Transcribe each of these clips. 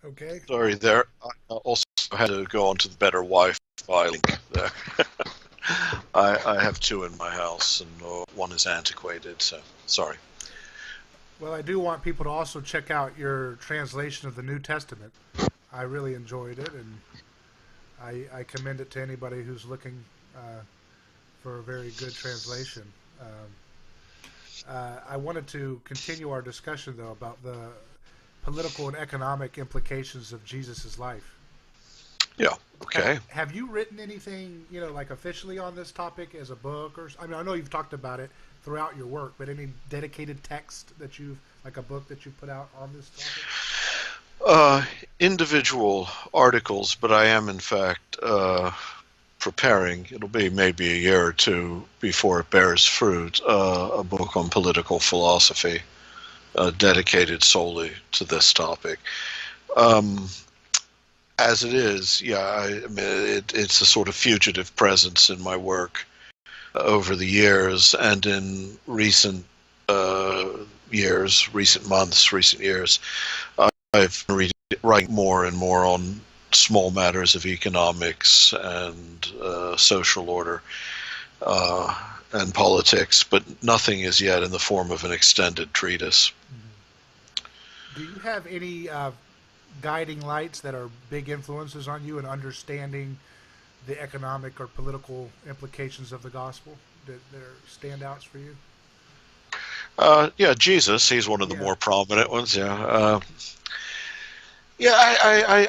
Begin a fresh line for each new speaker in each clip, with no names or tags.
Okay.
Sorry there. I also had to go onto the better Wi-Fi link there. I have two in my house, and one is antiquated, so sorry.
Well, I do want people to also check out your translation of the New Testament. I really enjoyed it, and I commend it to anybody who's looking for a very good translation. I wanted to continue our discussion, though, about the political and economic implications of Jesus' life.
Yeah. Okay.
Have you written anything, like officially on this topic as a book, or I mean, I know you've talked about it throughout your work, but any dedicated text that you've, like a book that you put out on this topic?
Uh, Individual articles, but I am in fact preparing. It'll be maybe a year or two before it bears fruit. A book on political philosophy, dedicated solely to this topic. Um, as it is, yeah, I mean, it's a sort of fugitive presence in my work over the years, and in recent uh, recent months, recent years, I've been writing more and more on small matters of economics and social order uh, and politics, but nothing is yet in the form of an extended treatise.
Do you have any guiding lights that are big influences on you in understanding the economic or political implications of the gospel that are standouts for you?
Yeah, Jesus, he's one of the
Yeah.
more prominent ones. Yeah, yeah.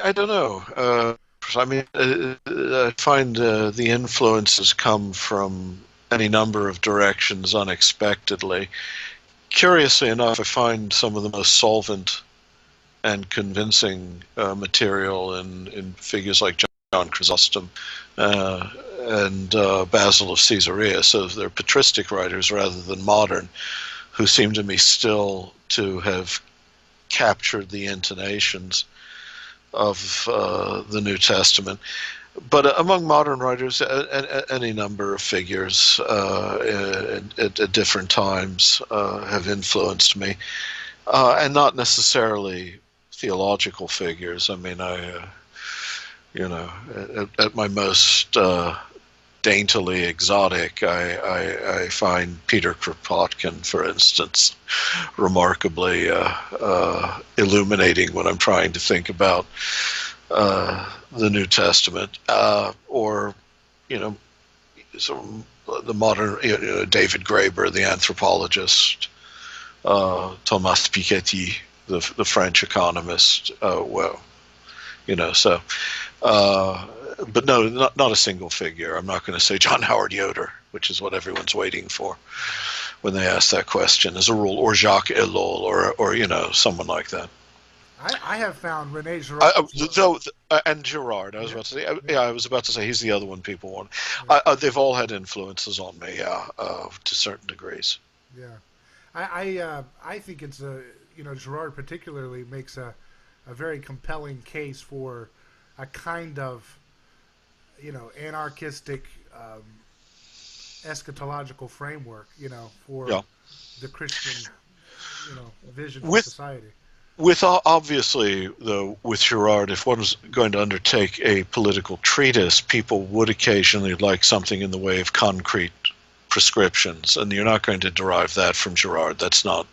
I don't know. I mean, I find the influences come from any number of directions unexpectedly. Curiously enough, I find some of the most solvent and convincing material in figures like John Chrysostom and Basil of Caesarea. So they're patristic writers rather than modern, who seem to me still to have captured the intonations of the New Testament. But among modern writers, any number of figures at different times have influenced me, and not necessarily theological figures. I mean, at my most daintily exotic, I find Peter Kropotkin, for instance, remarkably illuminating when I'm trying to think about the New Testament, or you know, some the modern David Graeber, the anthropologist, Thomas Piketty, the French economist. Well, so. But no, not a single figure. I'm not going to say John Howard Yoder, which is what everyone's waiting for when they ask that question, as a rule, or Jacques Ellul, or someone like that.
I have found Rene Girard's work.
And Girard, I was
Yeah,
about to say,
yeah,
yeah, I was about to say he's the other one people want.
yeah,
They've all had influences on me, yeah, to certain degrees.
yeah. I think it's Girard particularly makes a very compelling case for a kind of anarchistic eschatological framework, for
Yeah,
the Christian, vision for
with
society.
obviously though, with Girard, if one was going to undertake a political treatise, people would occasionally like something in the way of concrete prescriptions, and you're not going to derive that from Girard. That's not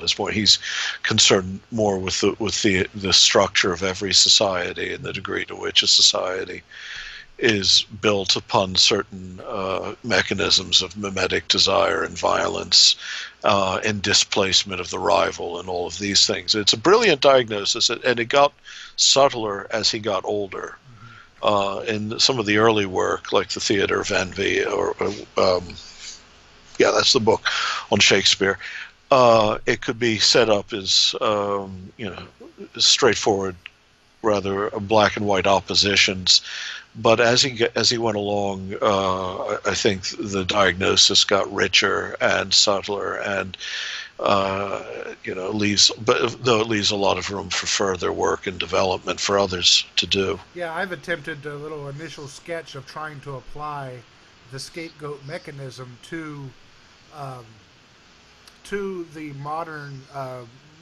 his point. He's concerned more with the structure of every society and the degree to which a society is built upon certain mechanisms of mimetic desire and violence and displacement of the rival and all of these things. It's a brilliant diagnosis, and it got subtler as he got older.
Hmm.
In some of the early work, like the Theater of Envy, or yeah, that's the book on Shakespeare. It could be set up as straightforward, rather black and white oppositions. But as he went along, I think the diagnosis got richer and subtler, and leaves, but though it leaves a lot of room for further work and development for others to do.
Yeah, I've attempted a little initial sketch of trying to apply the scapegoat mechanism um, to the modern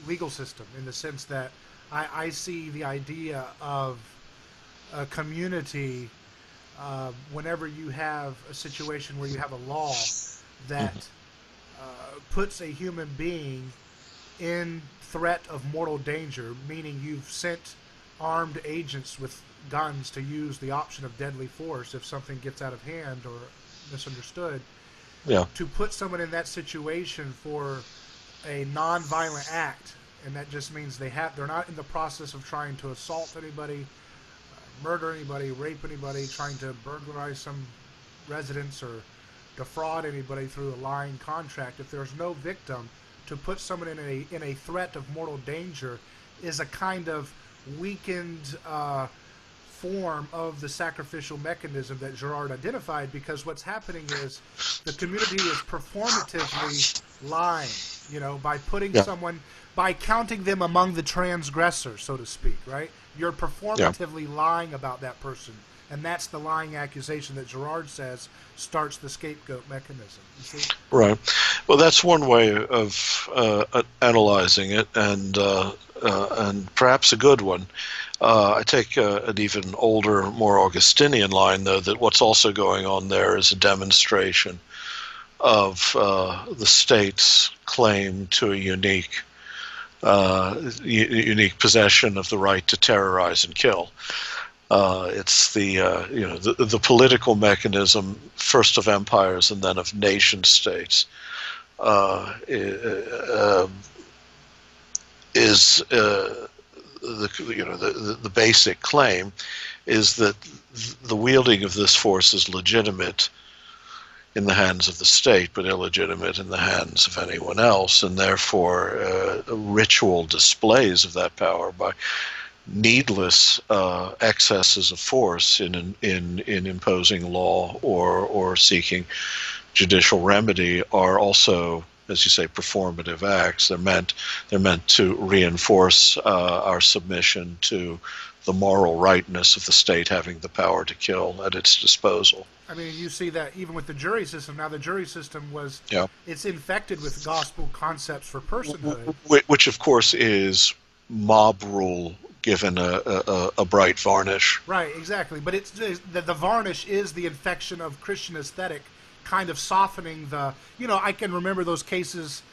legal system, in the sense that I see the idea of a community whenever you have a situation where you have a law that puts a human being in threat of mortal danger, meaning you've sent armed agents with guns to use the option of deadly force if something gets out of hand or misunderstood,
Yeah.
to put someone in that situation for a non-violent act, and that just means they're not in the process of trying to assault anybody, murder anybody, rape anybody, trying to burglarize some residence or defraud anybody through a lying contract. If there's no victim, to put someone in a threat of mortal danger is a kind of weakened form of the sacrificial mechanism that Girard identified, because what's happening is the community is performatively lying, by putting someone, by counting them among the transgressors, so to speak, right? You're performatively lying about that person, and that's the lying accusation that Girard says starts the scapegoat mechanism. You see?
Right. Well, that's one way of analyzing it, and perhaps a good one. I take an even older, more Augustinian line, though, that what's also going on there is a demonstration of the state's claim to a unique possession of the right to terrorize and kill. It's the political mechanism, first of empires and then of nation states, is the basic claim is that the wielding of this force is legitimate in the hands of the state, but illegitimate in the hands of anyone else, and therefore ritual displays of that power by needless excesses of force in imposing law or seeking judicial remedy are also, as you say, performative acts. They're meant to reinforce our submission to the moral rightness of the state having the power to kill at its disposal.
I mean, you see that even with the jury system. Now, the jury system it's infected with gospel concepts for personhood.
Which of course, is mob rule given a bright varnish.
Right, exactly. But the varnish is the infection of Christian aesthetic, kind of softening the... I can remember those cases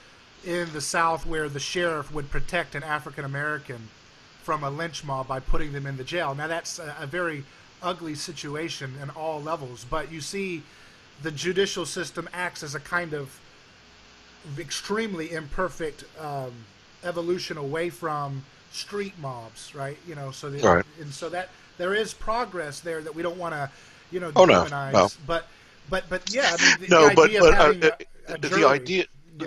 in the South where the sheriff would protect an African American from a lynch mob by putting them in the jail. Now, that's a very ugly situation in all levels, but you see the judicial system acts as a kind of extremely imperfect evolution away from street mobs, right? So that there is progress there that we don't want to, demonize.
No.
But yeah, I mean,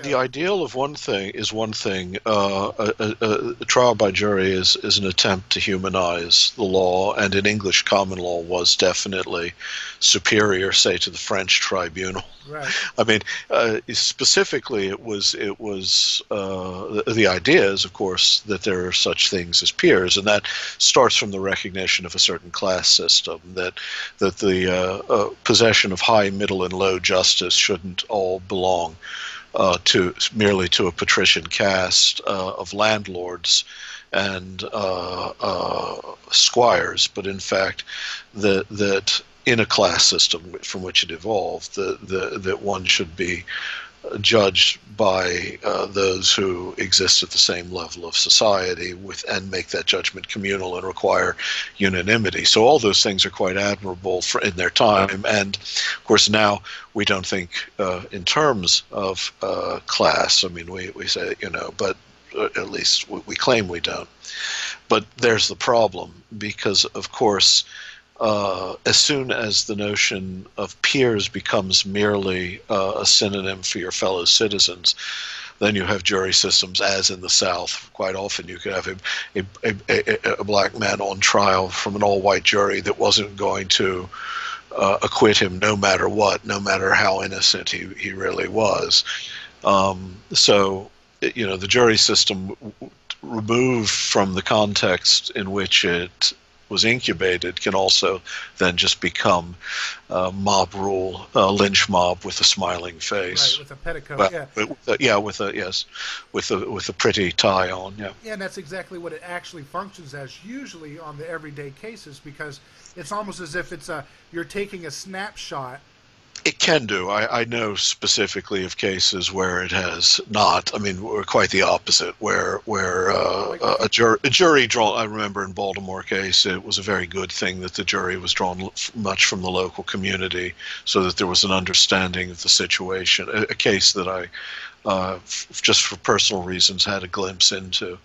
the ideal of one thing is one thing. A trial by jury is an attempt to humanize the law, and in English common law was definitely superior, say, to the French tribunal.
Right.
I mean, specifically, it was the idea is, of course, that there are such things as peers, and that starts from the recognition of a certain class system, that the possession of high, middle, and low justice shouldn't all belong merely to a patrician caste of landlords and squires, but in fact that in a class system from which it evolved, that one should be judged by those who exist at the same level of society and make that judgment communal and require unanimity. So all those things are quite admirable in their time, and of course now we don't think in terms of class. I mean, we say, but at least we claim we don't. But there's the problem, because of course as soon as the notion of peers becomes merely a synonym for your fellow citizens, then you have jury systems, as in the South. Quite often you could have a black man on trial from an all-white jury that wasn't going to acquit him no matter what, no matter how innocent he really was. So, the jury system removed from the context in which it was incubated can also then just become mob rule, lynch mob with a smiling face.
Right, with a petticoat,
Well,
yeah.
with a pretty tie on, yeah.
Yeah, and that's exactly what it actually functions as, usually on the everyday cases, because it's almost as if you're taking a snapshot.
It can do. I know specifically of cases where it has not. I mean, quite the opposite, where a jury drawn. I remember in Baltimore case, it was a very good thing that the jury was drawn much from the local community, so that there was an understanding of the situation. A case that I, just for personal reasons, had a glimpse into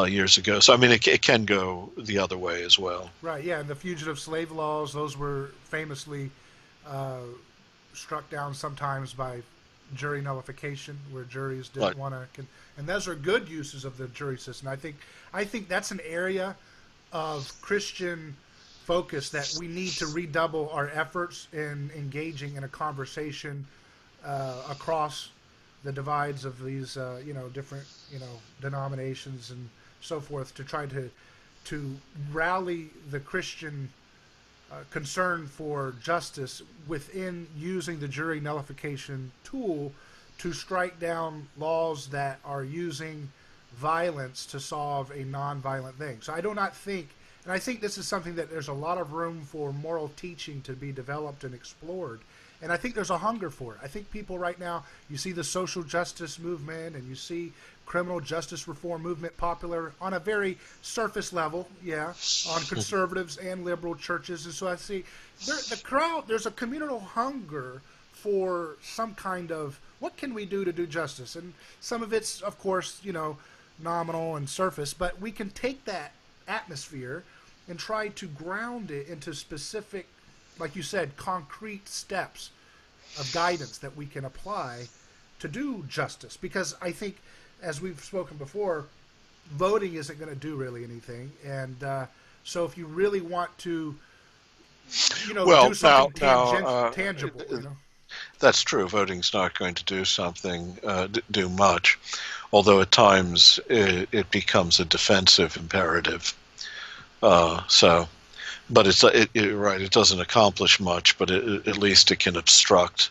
years ago. So I mean, it can go the other way as well.
Right. Yeah, and the fugitive slave laws; those were famously struck down sometimes by jury nullification, where juries didn't want to, and those are good uses of the jury system. I think that's an area of Christian focus that we need to redouble our efforts in engaging in a conversation across the divides of these different denominations and so forth, to try to rally the Christian concern for justice within using the jury nullification tool to strike down laws that are using violence to solve a non-violent thing. So I do not think, and I think this is something that there's a lot of room for moral teaching to be developed and explored. And I think there's a hunger for it. I think people right now, you see the social justice movement and you see criminal justice reform movement popular on a very surface level, on conservatives and liberal churches. And so I see the crowd, there's a communal hunger for some kind of, what can we do to do justice? And some of it's, of course, nominal and surface, but we can take that atmosphere and try to ground it into specific, like you said, concrete steps of guidance that we can apply to do justice. Because I think, as we've spoken before, voting isn't going to do really anything. And so if you really want to, do something tangible.
That's true. Voting's not going to do something, do much, although at times it becomes a defensive imperative. But it doesn't accomplish much, but at least it can obstruct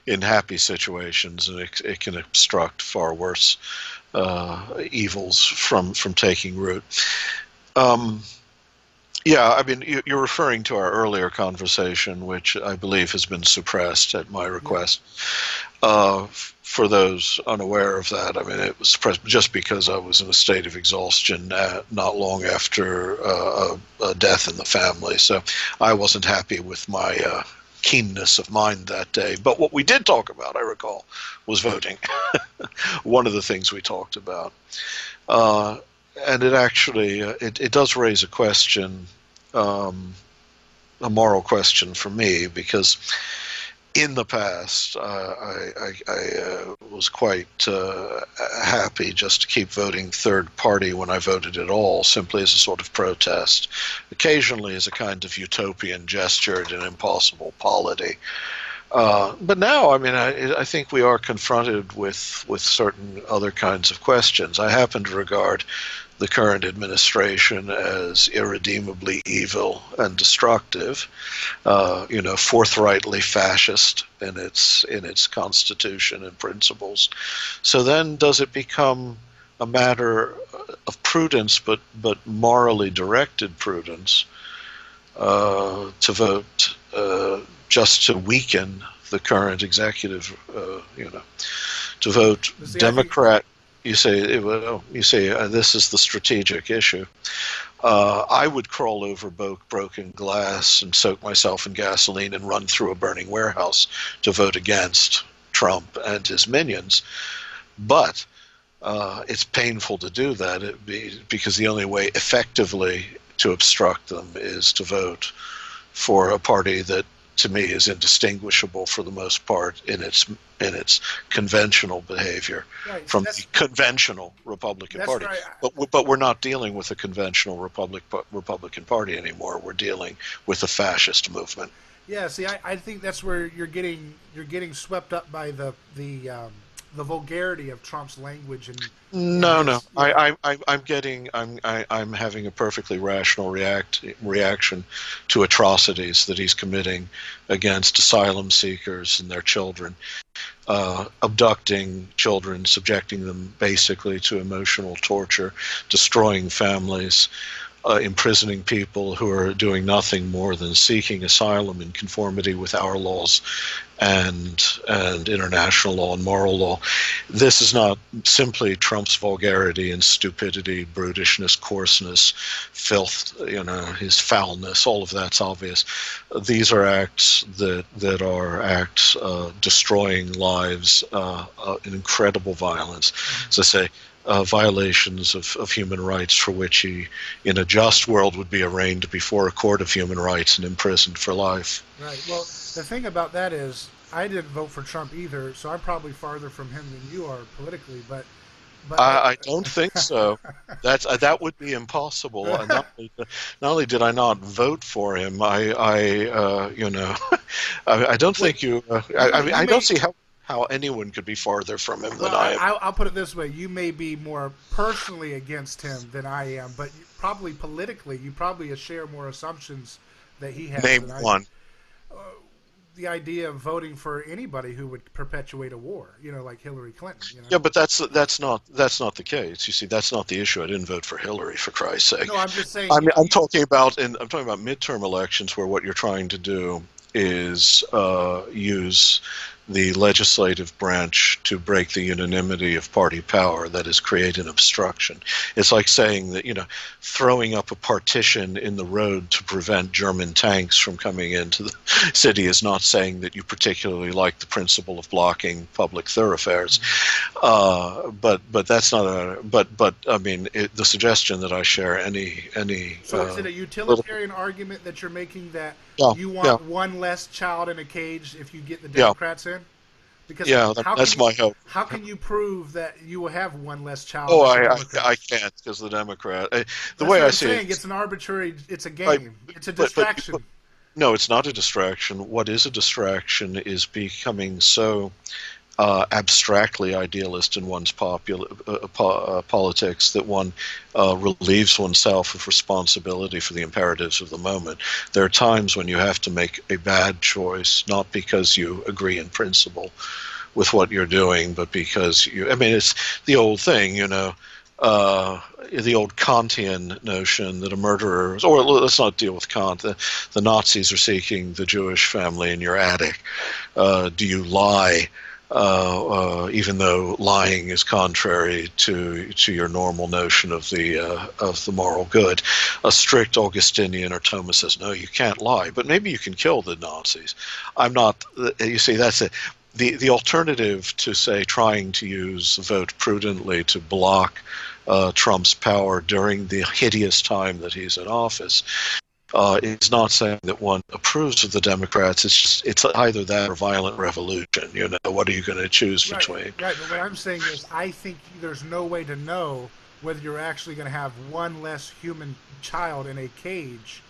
in happy situations, and it can obstruct far worse evils from taking root. I mean, you're referring to our earlier conversation, which I believe has been suppressed at my request. For those unaware of that, I mean, it was suppressed just because I was in a state of exhaustion not long after a death in the family. So I wasn't happy with my keenness of mind that day. But what we did talk about, I recall, was voting. One of the things we talked about. And it actually, it does raise a question, a moral question for me, because in the past, I was quite happy just to keep voting third party when I voted at all, simply as a sort of protest, occasionally as a kind of utopian gesture at an impossible polity. But now, I mean, I think we are confronted with certain other kinds of questions. I happen to regard the current administration as irredeemably evil and destructive, forthrightly fascist in its constitution and principles. So then, does it become a matter of prudence, but morally directed prudence, to vote just to weaken the current executive? To vote Democrat. You say this is the strategic issue. I would crawl over broken glass and soak myself in gasoline and run through a burning warehouse to vote against Trump and his minions. But it's painful to do that because the only way effectively to obstruct them is to vote for a party that, to me, is indistinguishable for the most part in its conventional behavior from the conventional Republican Party.
Right.
But we're not dealing with a conventional Republican Party anymore. We're dealing with a fascist movement.
Yeah, see, I think that's where you're getting swept up by the the vulgarity of Trump's language and
No, no.
his, yeah.
I'm having a perfectly rational reaction to atrocities that he's committing against asylum seekers and their children, abducting children, subjecting them basically to emotional torture, destroying families, imprisoning people who are doing nothing more than seeking asylum in conformity with our laws and international law and moral law. This is not simply Trump's vulgarity and stupidity, brutishness, coarseness, filth, his foulness. All of that's obvious. These are acts that are acts destroying lives, in incredible violence. As I say, violations of human rights for which he, in a just world, would be arraigned before a court of human rights and imprisoned for life.
Right. Well, the thing about that is, I didn't vote for Trump either, so I'm probably farther from him than you are politically. But
I don't think so. That would be impossible. Not only did I not vote for him, I don't think you. I don't see how anyone could be farther from him than I am.
I'll put it this way: you may be more personally against him than I am, but probably politically, you probably share more assumptions that he has.
Name one.
The idea of voting for anybody who would perpetuate a war, like Hillary Clinton.
Yeah, but that's not the case. You see, that's not the issue. I didn't vote for Hillary, for Christ's sake.
No, I'm just saying.
I'm talking about midterm elections where what you're trying to do is use the legislative branch to break the unanimity of party power, that is, create an obstruction. It's like saying that, throwing up a partition in the road to prevent German tanks from coming into the city is not saying that you particularly like the principle of blocking public thoroughfares. But that's not the suggestion that I share any.
So is it a utilitarian argument that you're making that you want one less child in a cage if you get the Democrats in? Because
that's my hope.
How can you prove that you will have one less child?
Oh, I can't, because the Democrat.
It's an arbitrary. It's a game. It's a distraction.
No, it's not a distraction. What is a distraction is becoming so abstractly idealist in one's politics that one relieves oneself of responsibility for the imperatives of the moment. There are times when you have to make a bad choice, not because you agree in principle with what you're doing, but because it's the old thing, the old Kantian notion that a murderer, or let's not deal with Kant, the Nazis are seeking the Jewish family in your attic. Do you lie? Even though lying is contrary to your normal notion of the moral good. A strict Augustinian or Thomas says, no, you can't lie, but maybe you can kill the Nazis. I'm not. You see, that's it. The alternative to, say, trying to use the vote prudently to block Trump's power during the hideous time that he's in office. It's not saying that one approves of the Democrats. It's either that or violent revolution. What are you going to choose between?
Right. But what I'm saying is, I think there's no way to know whether you're actually going to have one less human child in a cage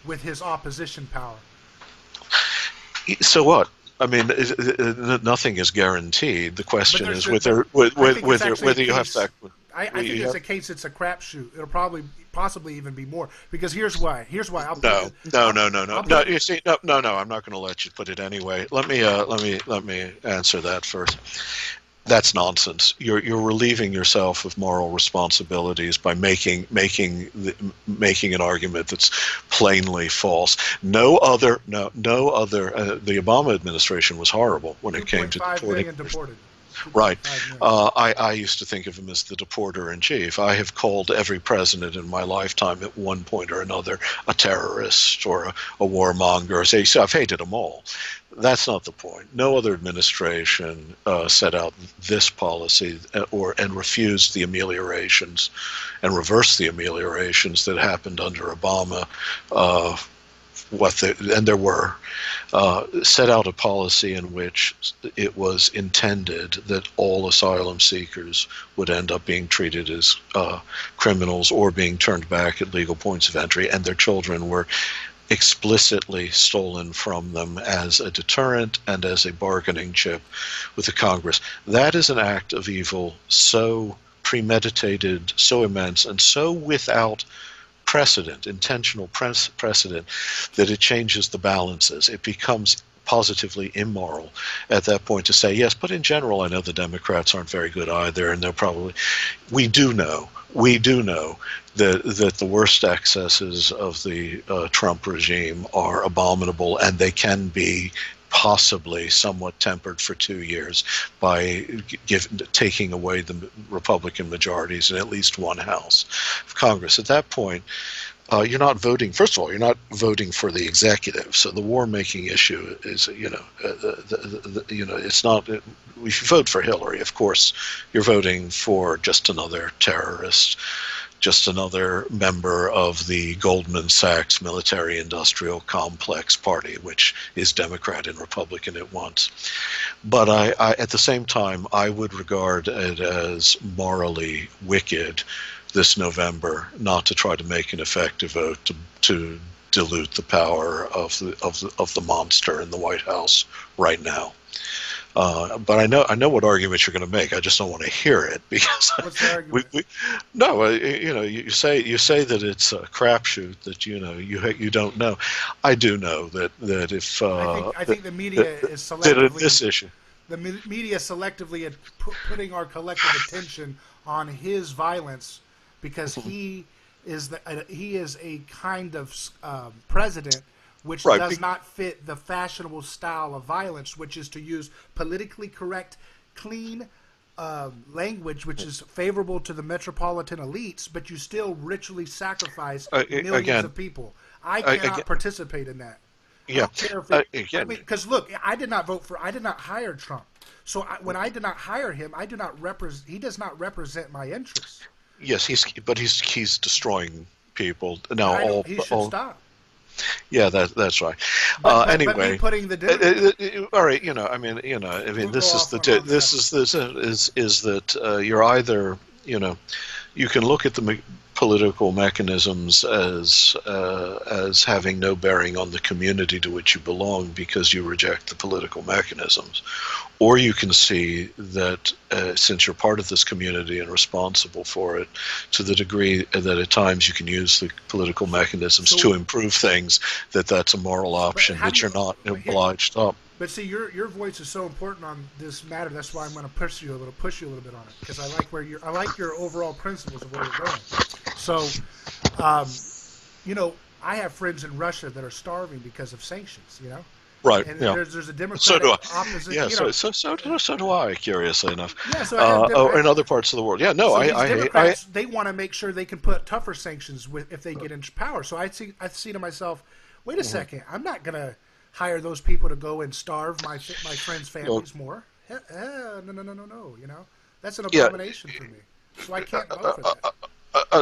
with his opposition power.
So what? Nothing is guaranteed. The question is whether you have to.
I think it's a case. It's a crapshoot. It'll possibly even be more, because here's why. No.
You see, no. I'm not going to let you put it anyway. Let me answer that first. That's nonsense. You're relieving yourself of moral responsibilities by making an argument that's plainly false. The Obama administration was horrible when it came to deporting. Right. I used to think of him as the deporter-in-chief. I have called every president in my lifetime at one point or another a terrorist or a warmonger. So I've hated them all. That's not the point. No other administration set out this policy and refused the ameliorations and reversed the ameliorations that happened under Obama. There were set out a policy in which it was intended that all asylum seekers would end up being treated as criminals or being turned back at legal points of entry, and their children were explicitly stolen from them as a deterrent and as a bargaining chip with the Congress. That is an act of evil so premeditated, so immense, and so without precedent, intentional precedent, that it changes the balances. It becomes positively immoral at that point to say, yes, but in general, I know the Democrats aren't very good either, and they're probably, we do know that the worst excesses of the Trump regime are abominable, and they can be possibly somewhat tempered for 2 years by taking away the Republican majorities in at least one house of Congress. At that point, you're not voting. First of all, you're not voting for the executive. So the war-making issue is, it's not. If you vote for Hillary, of course, you're voting for just another terrorist, just another member of the Goldman Sachs military-industrial complex party, which is Democrat and Republican at once. But I, at the same time, I would regard it as morally wicked this November not to try to make an effective vote to dilute the power of the monster in the White House right now. But I know what argument you're going to make. I just don't want to hear it because you say that it's a crapshoot, that you don't know. I do know that if
I think the media is selectively
this issue.
The media selectively putting our collective attention on his violence because he is a kind of president which does not fit the fashionable style of violence, which is to use politically correct, clean language, which is favorable to the metropolitan elites, but you still ritually sacrifice millions of people. I cannot participate in that.
Yeah,
because look, I did not hire Trump. So when I did not hire him, he does not represent my interests.
Yes, he's destroying people now.
He should stop.
Yeah, that's right. Anyway,
but me putting the
all right. Is that you're either you can look at the political mechanisms as having no bearing on the community to which you belong because you reject the political mechanisms, or you can see that since you're part of this community and responsible for it, to the degree that at times you can use the political mechanisms to improve things, that's a moral option that you're not obliged to.
But see, your voice is so important on this matter. That's why I'm going to push you a little bit on it, because I like your overall principles of where you're going. So, I have friends in Russia that are starving because of sanctions.
Right.
And
yeah.
there's a Democratic opposition.
Yeah. So do I. Curiously enough.
Yeah. So
in other parts of the world. Yeah. No.
So they want to make sure they can put tougher sanctions if they get into power. So I see to myself, wait a second, I'm not going to hire those people to go and starve my friends' families more. No. That's an abomination for me. So I can't vote for that.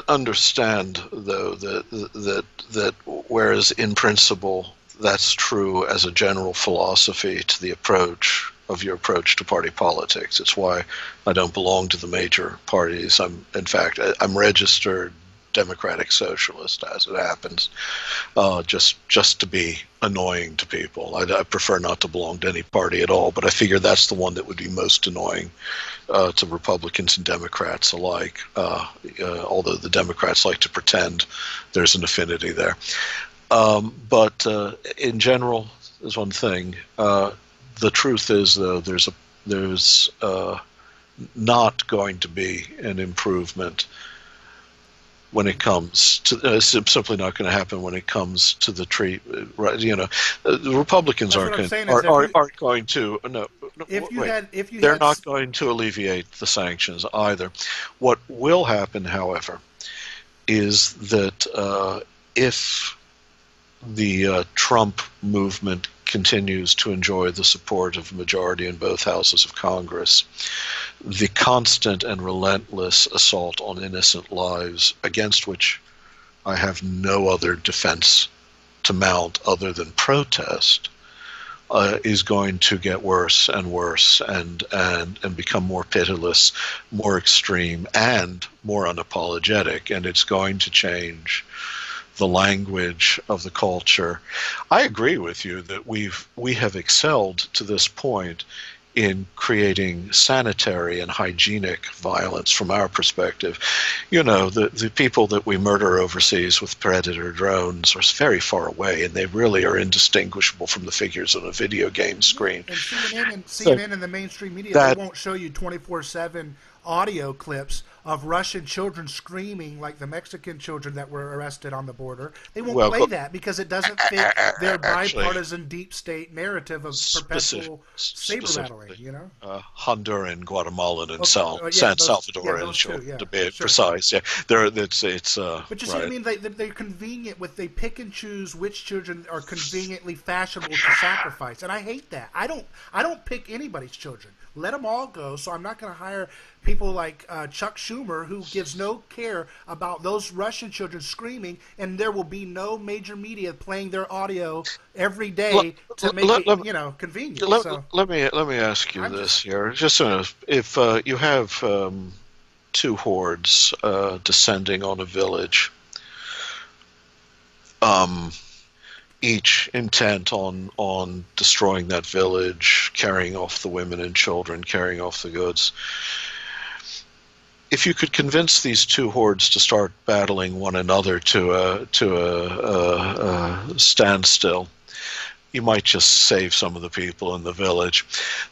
Understand though that whereas in principle that's true as a general philosophy to your approach to party politics. It's why I don't belong to the major parties. I'm registered Democratic Socialist, as it happens, just to be annoying to people. I prefer not to belong to any party at all, but I figure that's the one that would be most annoying to Republicans and Democrats alike, although the Democrats like to pretend there's an affinity there. But in general, there's one thing. The truth is, though, there's not going to be an improvement when it comes to it's simply not going to happen when it comes to the treatment. Right? The Republicans aren't going to. They're not going to alleviate the sanctions either. What will happen, however, is that if the Trump movement continues to enjoy the support of a majority in both houses of Congress, the constant and relentless assault on innocent lives, against which I have no other defense to mount other than protest, is going to get worse and worse and become more pitiless, more extreme, and more unapologetic. And it's going to change the language of the culture. I agree with you that we have excelled to this point in creating sanitary and hygienic violence from our perspective. You know, the people that we murder overseas with Predator drones are very far away, and they really are indistinguishable from the figures on a video game screen.
And CNN and the mainstream media, they won't show you 24/7 audio clips of Russian children screaming like the Mexican children that were arrested on the border. They won't play that because it doesn't fit their bipartisan deep state narrative of perpetual saber rattling, you know?
Honduran, Guatemalan, and San Salvadoran children, to be precise. Yeah, it's.
But you see what I mean? They're convenient with, they pick and choose which children are conveniently fashionable to sacrifice, and I hate that. I don't pick anybody's children. Let them all go. So I'm not going to hire people like Chuck Schumer, who gives no care about those Russian children screaming, and there will be no major media playing their audio every day to make it convenient.
Let me ask you this here. Just if you have two hordes descending on a village, each intent on destroying that village, carrying off the women and children, carrying off the goods. If you could convince these two hordes to start battling one another to a standstill, you might just save some of the people in the village.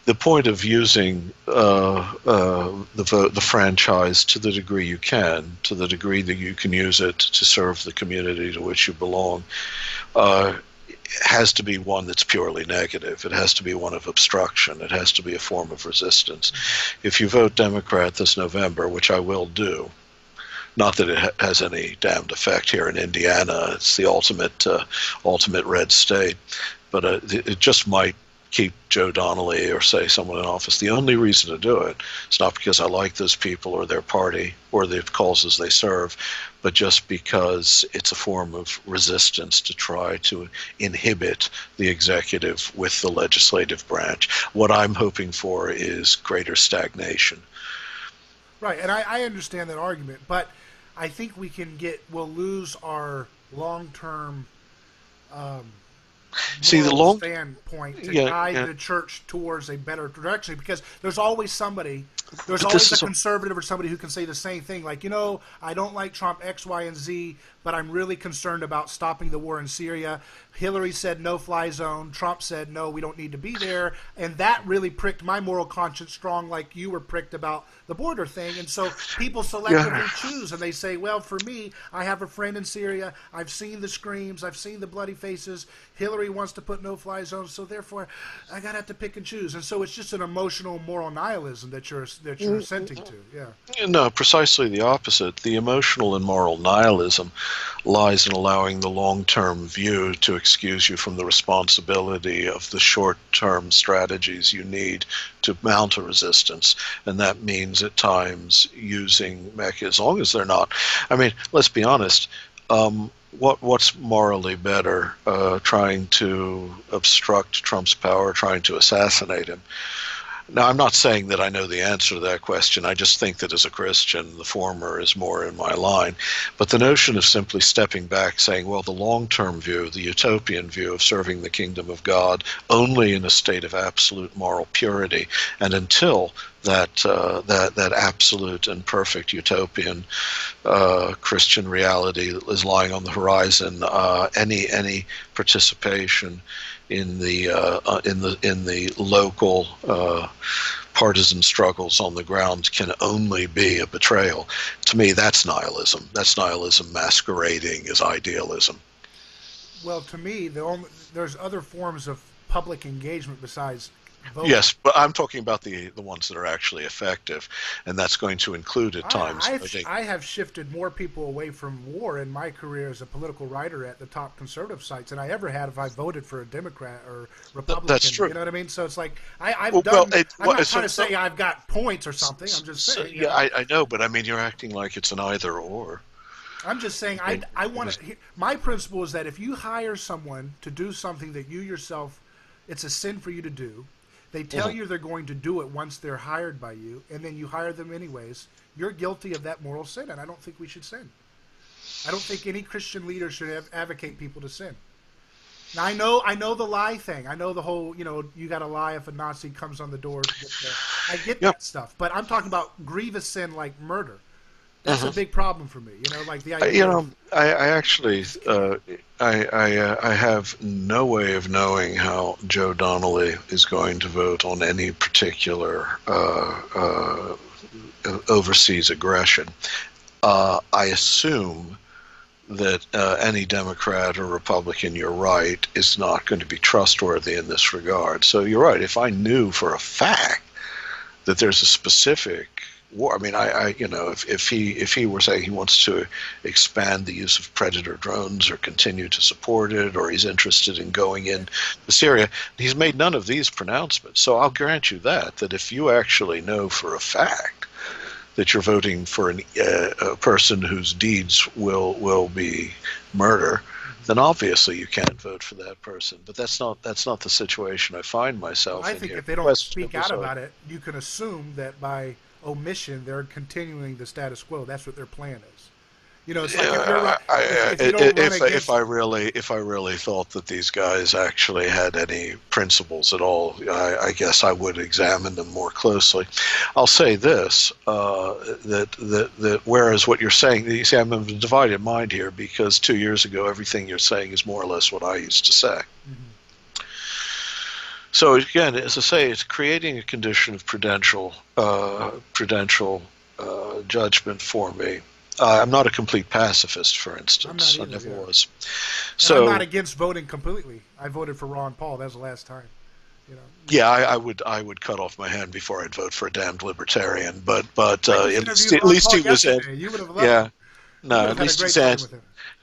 The point of using the franchise to the degree you can, to the degree that you can use it to serve the community to which you belong, has to be one that's purely negative. It has to be one of obstruction. It has to be a form of resistance. If you vote Democrat this November, which I will do, not that it has any damned effect here in Indiana, it's the ultimate red state, but it just might keep Joe Donnelly or say someone in office. The only reason to do it is not because I like those people or their party or the causes they serve, but just because it's a form of resistance to try to inhibit the executive with the legislative branch. What I'm hoping for is greater stagnation.
Right, and I understand that argument, but I think we'll lose our long-term standpoint to guide the church towards a better direction, because there's always somebody, there's always a conservative or somebody who can say the same thing, like, I don't like Trump X, Y, and Z, but I'm really concerned about stopping the war in Syria. Hillary said no-fly zone. Trump said, no, we don't need to be there. And that really pricked my moral conscience strong, like you were pricked about the border thing. And so people selectively choose, and they say, well, for me, I have a friend in Syria. I've seen the screams. I've seen the bloody faces. Hillary wants to put no-fly zones, so therefore I got to have to pick and choose. And so it's just an emotional moral nihilism that you're assenting to. Yeah.
No, precisely the opposite. The emotional and moral nihilism lies in allowing the long-term view to excuse you from the responsibility of the short-term strategies you need to mount a resistance. And that means at times using as long as they're not, I mean, let's be honest, what's morally better, trying to obstruct Trump's power, trying to assassinate him? Now, I'm not saying that I know the answer to that question. I just think that as a Christian, the former is more in my line. But the notion of simply stepping back, saying, well, the long-term view, the utopian view of serving the kingdom of God only in a state of absolute moral purity, and until that absolute and perfect utopian Christian reality is lying on the horizon, any participation in the local partisan struggles on the ground can only be a betrayal. To me, that's nihilism. That's nihilism masquerading as idealism.
Well, to me, there's other forms of public engagement besides voting.
Yes, but I'm talking about the ones that are actually effective, and that's going to include at times.
I have shifted more people away from war in my career as a political writer at the top conservative sites than I ever had if I voted for a Democrat or Republican.
That's true.
You know what I mean? So it's like I'm not trying to say I've got points or something. I'm just saying.
Yeah, I know, but I mean, you're acting like it's an either or.
I'm just saying I want to. My principle is that if you hire someone to do something that you yourself, it's a sin for you to do. They tell you they're going to do it once they're hired by you, and then you hire them anyways. You're guilty of that moral sin, and I don't think we should sin. I don't think any Christian leader should advocate people to sin. Now I know the lie thing. I know the whole, you got to lie if a Nazi comes on the door. I get that stuff, but I'm talking about grievous sin like murder. That's a big problem for me. Like the idea.
I actually, I have no way of knowing how Joe Donnelly is going to vote on any particular overseas aggression. I assume that any Democrat or Republican, you're right, is not going to be trustworthy in this regard. So you're right. If I knew for a fact that there's a specific war, I mean, if he were saying he wants to expand the use of Predator drones or continue to support it, or he's interested in going in to Syria, he's made none of these pronouncements. So I'll grant you that if you actually know for a fact that you're voting for a person whose deeds will be murder, then obviously you can't vote for that person. But that's not the situation I find myself in.
I think if they don't speak out about it, you can assume that by omission they're continuing the status quo. That's what their plan is. It's like
if I really thought that these guys actually had any principles at all, I guess I would examine them more closely. I'll say this: that whereas what you're saying, you see, I'm of a divided mind here, because 2 years ago everything you're saying is more or less what I used to say. Mm-hmm. So again, as I say, it's creating a condition of prudential judgment for me. I'm not a complete pacifist, for instance.
I'm not either,
I never was.
So I'm not against voting completely. I voted for Ron Paul. That was the last time.
Yeah, I would cut off my hand before I'd vote for a damned libertarian. But at least he was in.
You would have loved him.
No, at least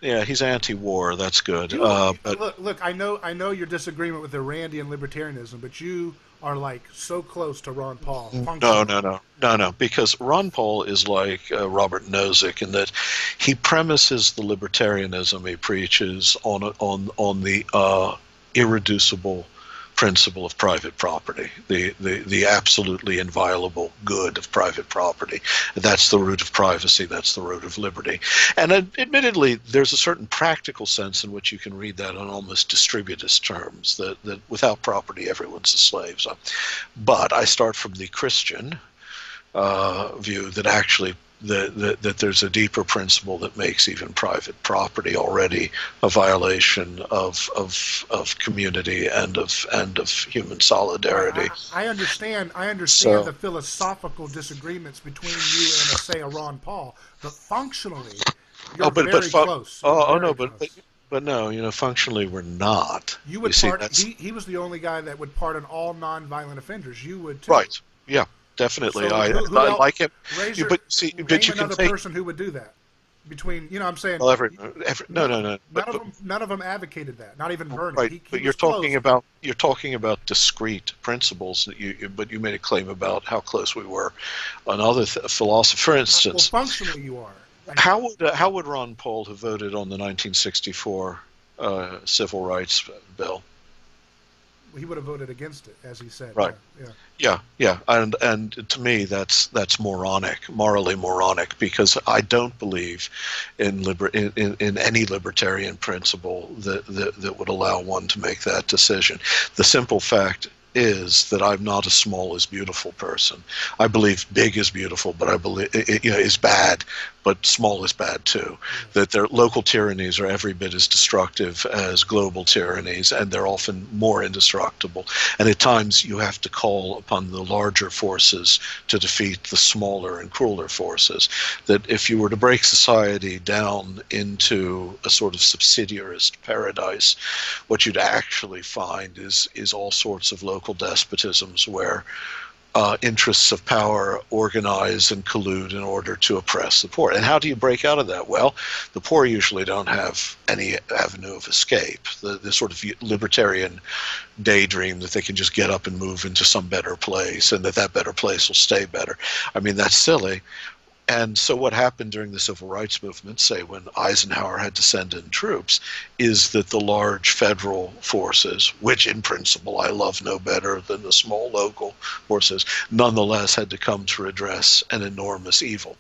he's anti-war. That's good.
But look, I know your disagreement with the Randian libertarianism, but you are like so close to Ron Paul.
No, because Ron Paul is like Robert Nozick in that he premises the libertarianism he preaches on the irreducible principle of private property, the absolutely inviolable good of private property. That's the root of privacy. That's the root of liberty. And admittedly, there's a certain practical sense in which you can read that on almost distributist terms, that without property, everyone's a slave. So, but I start from the Christian view that actually that there's a deeper principle that makes even private property already a violation of community and of human solidarity.
I understand the philosophical disagreements between you and, say, a Ron Paul, but functionally, you're very close.
But no, functionally we're not.
You would he was the only guy that would pardon all non-violent offenders. You would too.
Right. Yeah. Definitely,
so
I like him. But you can
another
take
person who would do that. Between, I'm saying.
Well, no.
None of them advocated that. Not even Bernie.
Right, but you're talking about discrete principles but you made a claim about how close we were on other philosophers. For instance,
well, functionally you are.
How would Ron Paul have voted on the 1964 Civil Rights Bill?
He would have voted against it, as he said.
Right. Yeah. And to me, that's morally moronic, because I don't believe in any libertarian principle that would allow one to make that decision. The simple fact is that I'm not a small is beautiful person. I believe big is beautiful, but I believe is bad, but small is bad too. That their local tyrannies are every bit as destructive as global tyrannies, and they're often more indestructible. And at times you have to call upon the larger forces to defeat the smaller and crueler forces. That if you were to break society down into a sort of subsidiarist paradise, what you'd actually find is all sorts of local despotisms where interests of power organize and collude in order to oppress the poor. And how do you break out of that? Well, the poor usually don't have any avenue of escape. The sort of libertarian daydream that they can just get up and move into some better place, and that better place will stay better. I mean, that's silly. And so what happened during the Civil Rights Movement, say when Eisenhower had to send in troops, is that the large federal forces, which in principle I love no better than the small local forces, nonetheless had to come to redress an enormous evil.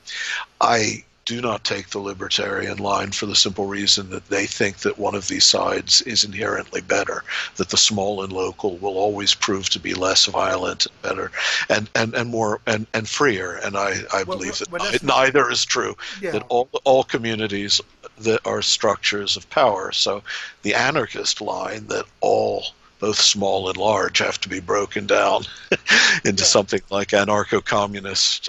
I do not take the libertarian line for the simple reason that they think that one of these sides is inherently better, that the small and local will always prove to be less violent and better and more and freer. And I believe that neither is true, that all communities that are structures of power. So the anarchist line that all, both small and large, have to be broken down into something like anarcho-communist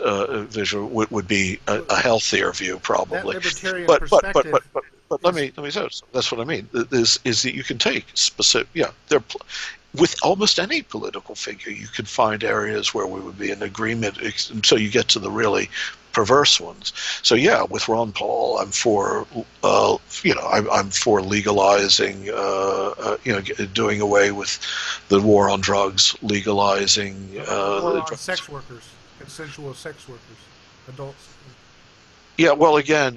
visual would be a healthier view, probably. But let me say, that's what I mean. Is that you can take specific, with almost any political figure, you could find areas where we would be in agreement until you get to the really perverse ones. So with Ron Paul, I'm for I'm for legalizing, doing away with the war on drugs, legalizing
war on sex workers, consensual sex workers, adults.
Yeah, well, again,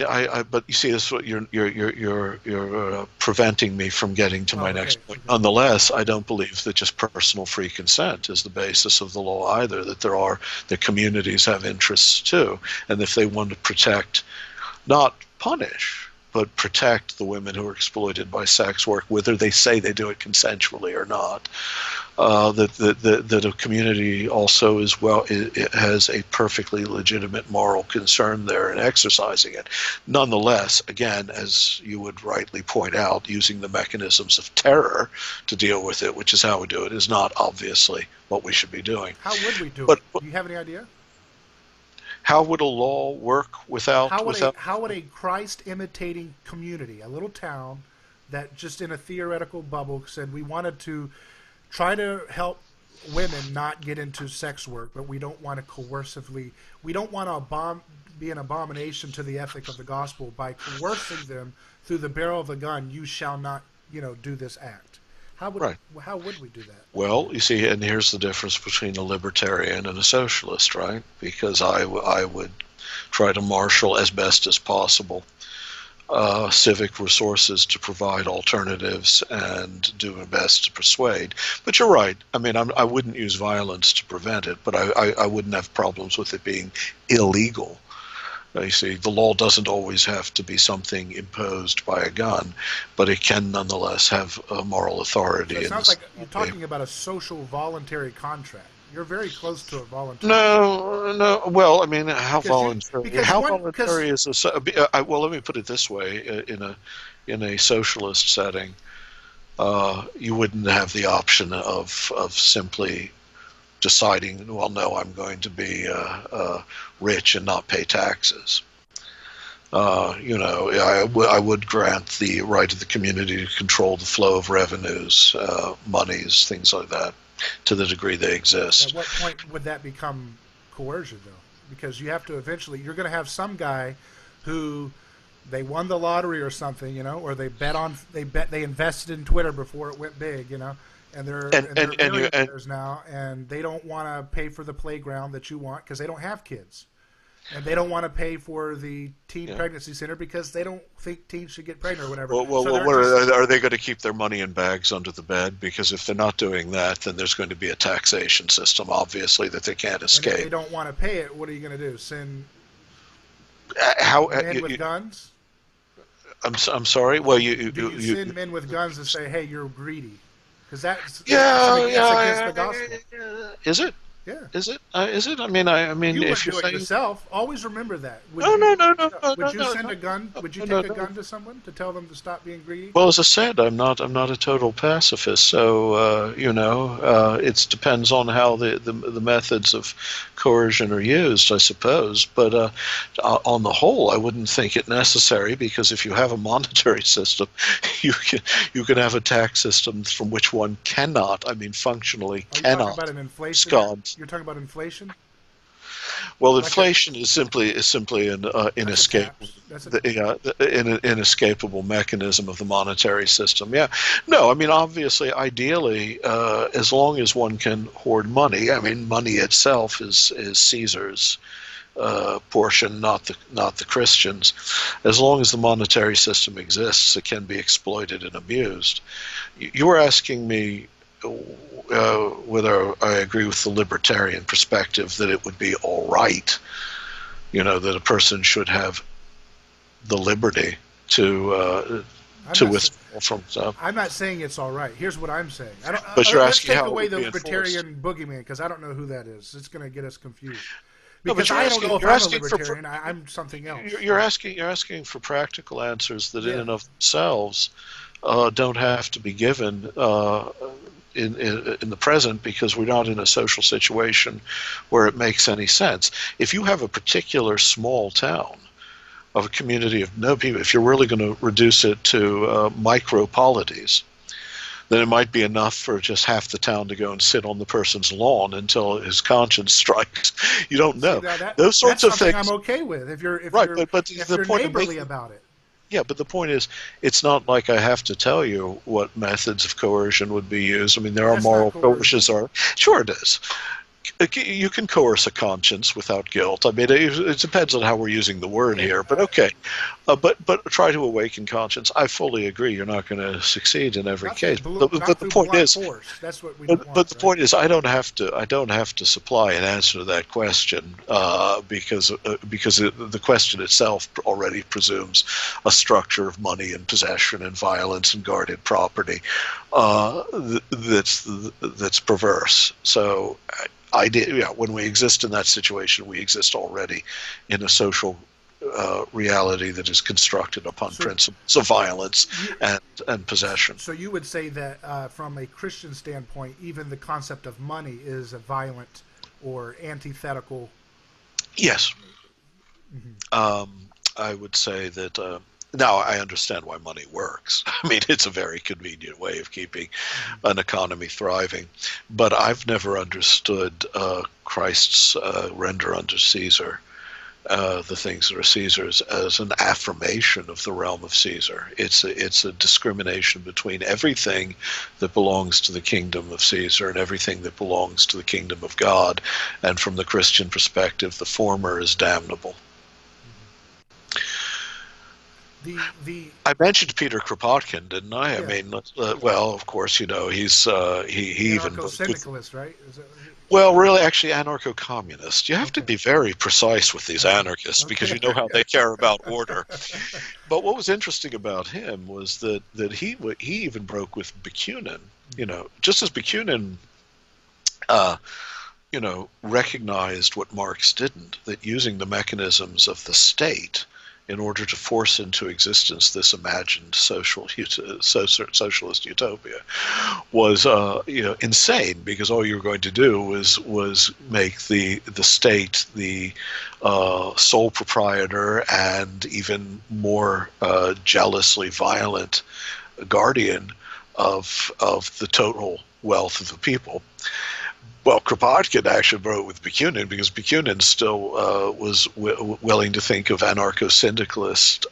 but you see, this is what you're preventing me from getting to my next point. Nonetheless, I don't believe that just personal free consent is the basis of the law either. That communities have interests too, and if they want to protect, not punish, but protect the women who are exploited by sex work, whether they say they do it consensually or not. That a community also it has a perfectly legitimate moral concern there in exercising it. Nonetheless, again, as you would rightly point out, using the mechanisms of terror to deal with it, which is how we do it, is not obviously what we should be doing.
How would we do it? Do you have any idea?
How would a law work without...
How would a Christ-imitating community, a little town that just in a theoretical bubble said we wanted to try to help women not get into sex work, but we don't want to we don't want to be an abomination to the ethic of the gospel by coercing them through the barrel of a gun, you shall not, do this act. How would we do that?
Well, you see, and here's the difference between a libertarian and a socialist, right? Because I would try to marshal as best as possible civic resources to provide alternatives and do my best to persuade. But you're right. I mean, I wouldn't use violence to prevent it, but I wouldn't have problems with it being illegal. You see, the law doesn't always have to be something imposed by a gun, but it can nonetheless have a moral authority.
So it sounds like you're talking about a social voluntary contract. You're very close to a voluntary.
No. Well, I mean, how voluntary? Voluntary is a? Well, let me put it this way: in a socialist setting, you wouldn't have the option of simply deciding, well, no, I'm going to be rich and not pay taxes. I would grant the right of the community to control the flow of revenues, monies, things like that, to the degree they exist.
At what point would that become coercion, though? Because you have to eventually, you're going to have some guy who they won the lottery or something, or they invested in Twitter before it went big, and they're millionaires now, and they don't want to pay for the playground that you want because they don't have kids. And they don't want to pay for the teen pregnancy center because they don't think teens should get pregnant or whatever.
Are they going to keep their money in bags under the bed? Because if they're not doing that, then there's going to be a taxation system, obviously, that they can't escape.
And if they don't want to pay it, what are you going to do? Send men with guns?
I'm sorry? Well,
you send men with guns and say, hey, you're greedy. Because that's against the gospel.
Is it?
Yeah.
Is it? I mean,
you
if
you
do
it yourself, always remember that.
No.
Would you send a gun? Would you take a gun to someone to tell them to stop being greedy?
Well, as I said, I'm not a total pacifist. So it depends on how the methods of coercion are used, I suppose. But on the whole, I wouldn't think it necessary, because if you have a monetary system, you can have a tax system from which one cannot. I mean, functionally cannot.
Talking about an inflation? You're talking about inflation?
Well, inflation is simply an inescapable mechanism of the monetary system. Yeah, no, I mean, obviously, ideally, as long as one can hoard money. I mean, money itself is Caesar's portion, not the Christians. As long as the monetary system exists, it can be exploited and abused. You were asking me whether I agree with the libertarian perspective that it would be all right, that a person should have the liberty to withdraw from stuff.
I'm not saying it's all right. Here's what I'm saying.
But you're
let's
asking
take
how
away
it
the
would be enforced.
libertarian boogeyman, because I don't know who that is. It's going to get us confused.
No, but
Because I don't know if
you're
I'm a
asking
libertarian. I'm something else.
You're asking for practical answers that, in
Yeah.
and of themselves, don't have to be given in the present, because we're not in a social situation where it makes any sense. If you have a particular small town of a community of no people, if you're really going to reduce it to micropolities, then it might be enough for just half the town to go and sit on the person's lawn until his conscience strikes. You don't know.
See, now
Those sorts
that's
of
something
things.
I'm okay with if you're
Right,
if
but
you're
the point of
neighborly
making,
about it.
yeah, but the point is, it's not like I have to tell you what methods of coercion would be used. I mean, there are
That's
moral
not coercion.
coercions. Sure, it is. You can coerce a conscience without guilt. I mean, it depends on how we're using the word here, but okay. But try to awaken conscience. I fully agree. You're not going to succeed in every case. But the point is,
that's what we don't want,
but the
right?
point is, I don't have to supply an answer to that question because the question itself already presumes a structure of money and possession and violence and guarded property that's perverse. So. When we exist in that situation, we exist already in a social reality that is constructed upon principles of violence and possession.
So you would say that from a Christian standpoint, even the concept of money is a violent or antithetical.
Yes.
Mm-hmm.
I would say that now I understand why money works. I mean, it's a very convenient way of keeping an economy thriving. But I've never understood Christ's render unto Caesar the things that are Caesar's as an affirmation of the realm of Caesar. It's a discrimination between everything that belongs to the kingdom of Caesar and everything that belongs to the kingdom of God. And from the Christian perspective, the former is damnable. I mentioned Peter Kropotkin, didn't I?
Yeah.
I mean, well, of course, he's he even
syndicalist, right?
Well, really, actually, anarcho-communist. You have to be very precise with these anarchists because you know how they care about order. But what was interesting about him was that he even broke with Bakunin. Just as Bakunin, recognized what Marx didn't, that using the mechanisms of the state in order to force into existence this imagined socialist utopia was insane, because all you were going to do was make the state the sole proprietor and even more jealously violent guardian of the total wealth of the people. Well, Kropotkin actually wrote with Bakunin because Bakunin still was willing to think of anarcho-syndicalist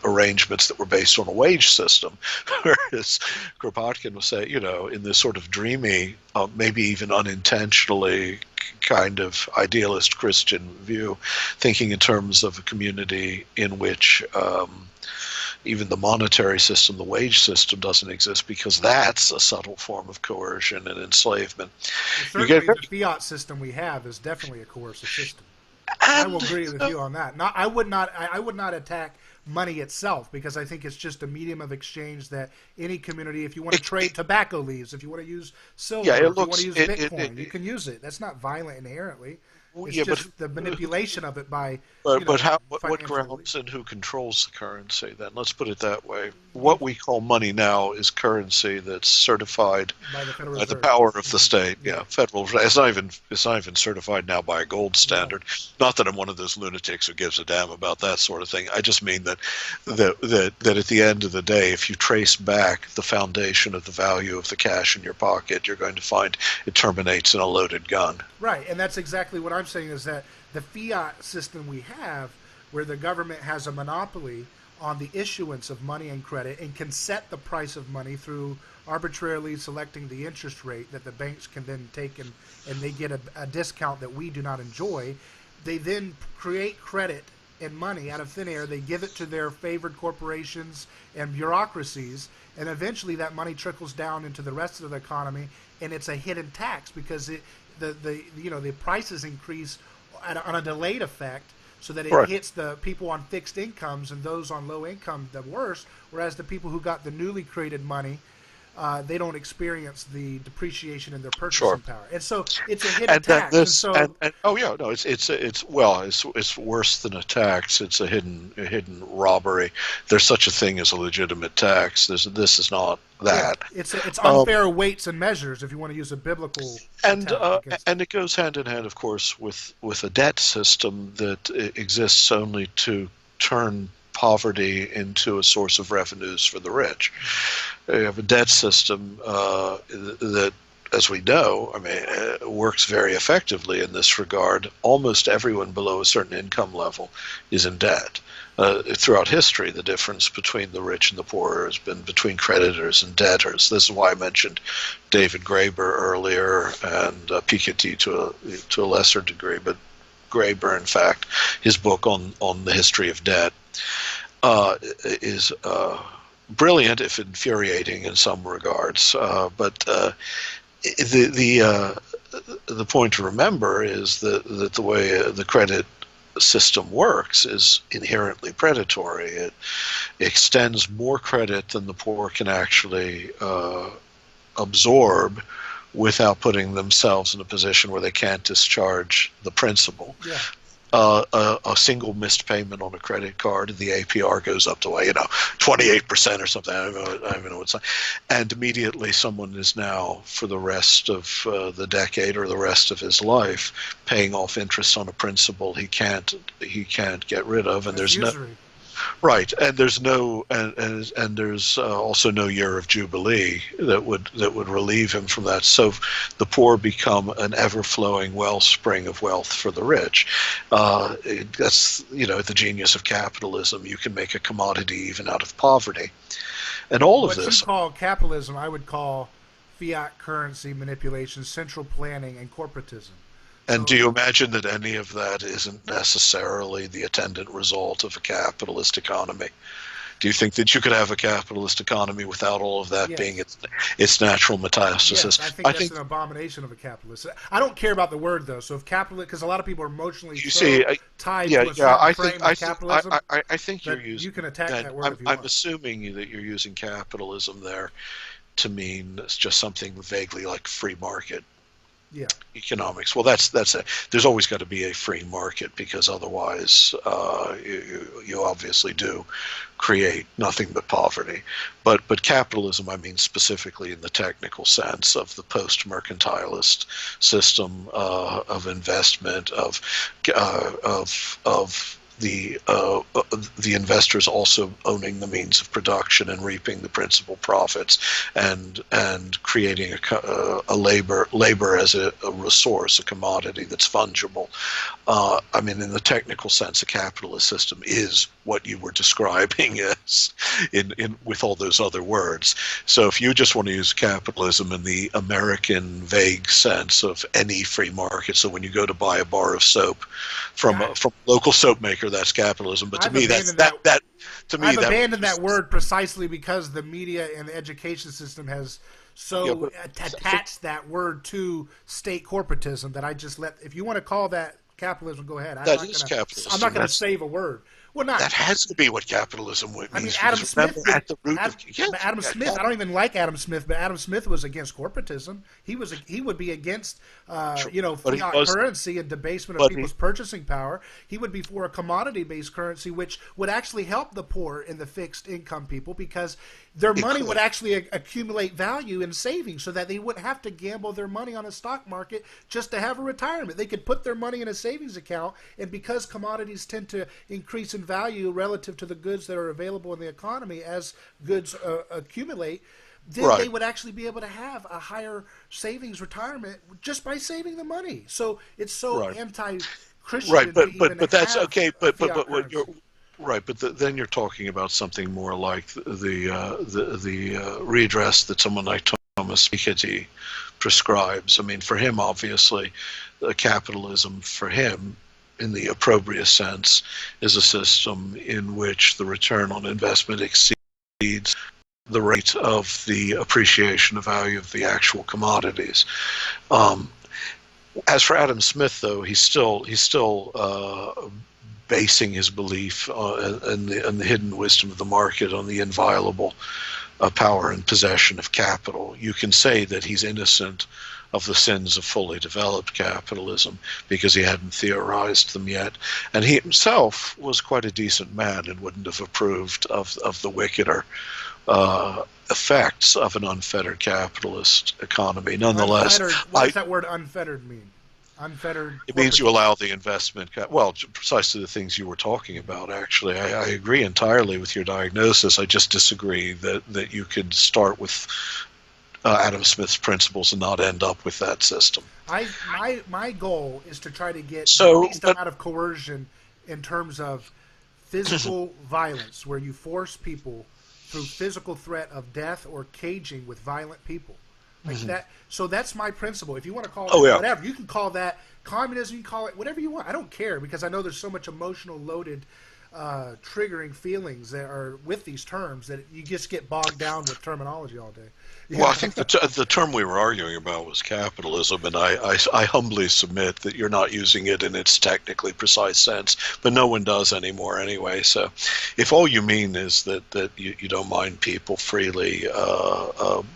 arrangements that were based on a wage system, whereas Kropotkin was saying, in this sort of dreamy, maybe even unintentionally kind of idealist Christian view, thinking in terms of a community in which even the monetary system, the wage system, doesn't exist, because that's a subtle form of coercion and enslavement.
Well, certainly the fiat system we have is definitely a coercive system. I will agree with you on that. I would not attack money itself, because I think it's just a medium of exchange that any community, if you want to trade tobacco leaves, if you want to use silver, if you want to use Bitcoin, you can use it. That's not violent inherently. It's just the manipulation of it by.
What grounds and who controls the currency? Then let's put it that way. What we call money now is currency that's certified by the power of the state. Yeah, federal. It's not even certified now by a gold standard. No. Not that I'm one of those lunatics who gives a damn about that sort of thing. I just mean that at the end of the day, if you trace back the foundation of the value of the cash in your pocket, you're going to find it terminates in a loaded gun.
Right, and that's exactly what I'm saying, is that the fiat system we have, where the government has a monopoly on the issuance of money and credit and can set the price of money through arbitrarily selecting the interest rate that the banks can then take, and they get a discount that we do not enjoy. They then create credit and money out of thin air. They give it to their favored corporations and bureaucracies, and eventually that money trickles down into the rest of the economy, and it's a hidden tax because the prices increase on a delayed effect. so that it
Right.
hits the people on fixed incomes and those on low income the worst, whereas the people who got the newly created money, they don't experience the depreciation in their purchasing
Sure.
power. And so it's a hidden
And then
tax. And
this,
so
and oh yeah, no, it's worse than a tax. It's a hidden robbery. There's such a thing as a legitimate tax. This is not that.
yeah, it's unfair weights and measures, if you want to use a biblical
And
attack against it.
and it goes hand in hand, of course, with a debt system that exists only to turn poverty into a source of revenues for the rich. You have a debt system that, as we know, I mean, works very effectively in this regard. Almost everyone below a certain income level is in debt. Throughout history, the difference between the rich and the poor has been between creditors and debtors. This is why I mentioned David Graeber earlier, and Piketty to a lesser degree, but Graeber, in fact, his book on the history of debt is brilliant, if infuriating in some regards. But the point to remember is that the way the credit system works is inherently predatory. It extends more credit than the poor can actually absorb without putting themselves in a position where they can't discharge the principal.
Yeah.
A single missed payment on a credit card, the APR goes up to 28% or something. I don't even know what's like. And immediately someone is now, for the rest of the decade or the rest of his life, paying off interest on a principal he can't get rid of, and there's
usury.
Right, and there's no, and there's also no year of jubilee that would relieve him from that. So the poor become an ever-flowing wellspring of wealth for the rich. That's the genius of capitalism. You can make a commodity even out of poverty, and all of
What
this.
you call capitalism, I would call fiat currency manipulation, central planning, and corporatism.
And do you imagine that any of that isn't necessarily the attendant result of a capitalist economy? Do you think that you could have a capitalist economy without all of that being its natural metastasis?
Yes, I think that's an abomination of a capitalist. I don't care about the word, though. So if capitalist, because a lot of people are emotionally tied to a certain frame of capitalism,
I think you're using.
You can attack that word if you want.
I'm assuming that you're using capitalism there to mean just something vaguely like free market.
Yeah.
Economics. Well, that's it. There's always got to be a free market, because otherwise you obviously do create nothing but poverty. But capitalism, I mean specifically in the technical sense of the post-mercantilist system of investment, of the investors also owning the means of production and reaping the principal profits, and creating a labor as a resource, a commodity that's fungible. I mean, in the technical sense, a capitalist system is what you were describing as in with all those other words. So if you just want to use capitalism in the American vague sense of any free market, so when you go to buy a bar of soap from a local soap maker, that's capitalism. But to me, I've abandoned
that word precisely because the media and the education system has attached that word to state corporatism that I just let. If you want to call that capitalism, go ahead.
Capitalism.
I'm not going to save a word. Well,
that has to be what capitalism means.
I mean, Adam Smith.
Adam
Smith. I don't even like Adam Smith, but Adam Smith was against corporatism. He would be against, fiat currency and debasement of people's purchasing power. He would be for a commodity-based currency, which would actually help the poor and the fixed income people, because their money would actually accumulate value in savings, so that they wouldn't have to gamble their money on a stock market just to have a retirement. They could put their money in a savings account, and because commodities tend to increase in value relative to the goods that are available in the economy as goods accumulate, then they would actually be able to have a higher savings retirement just by saving the money. So it's anti-Christian.
Right, but that's okay. But what you're right. But then you're talking about something more like the redress that someone like Thomas Piketty prescribes. I mean, for him, obviously, capitalism for him, in the opprobrious sense, is a system in which the return on investment exceeds the rate of the appreciation of value of the actual commodities. As for Adam Smith, though, he's still basing his belief and the hidden wisdom of the market on the inviolable power and possession of capital. You can say that he's innocent of the sins of fully developed capitalism because he hadn't theorized them yet. And he himself was quite a decent man and wouldn't have approved of the wickeder effects of an unfettered capitalist economy. Nonetheless,
what does that word unfettered mean? Unfettered.
It means you allow the investment. Well, precisely the things you were talking about. Actually, I agree entirely with your diagnosis. I just disagree that you could start with Adam Smith's principles and not end up with that system.
My goal is to try to get the least amount of coercion in terms of physical violence, where you force people through physical threat of death or caging with violent people. Like that. So that's my principle. If you want to call it whatever, you can call that communism, you can call it whatever you want. I don't care, because I know there's so much emotional loaded triggering feelings that are with these terms that you just get bogged down with terminology all day.
Well, I think the term we were arguing about was capitalism, and I humbly submit that you're not using it in its technically precise sense, but no one does anymore anyway. So if all you mean is that you don't mind people freely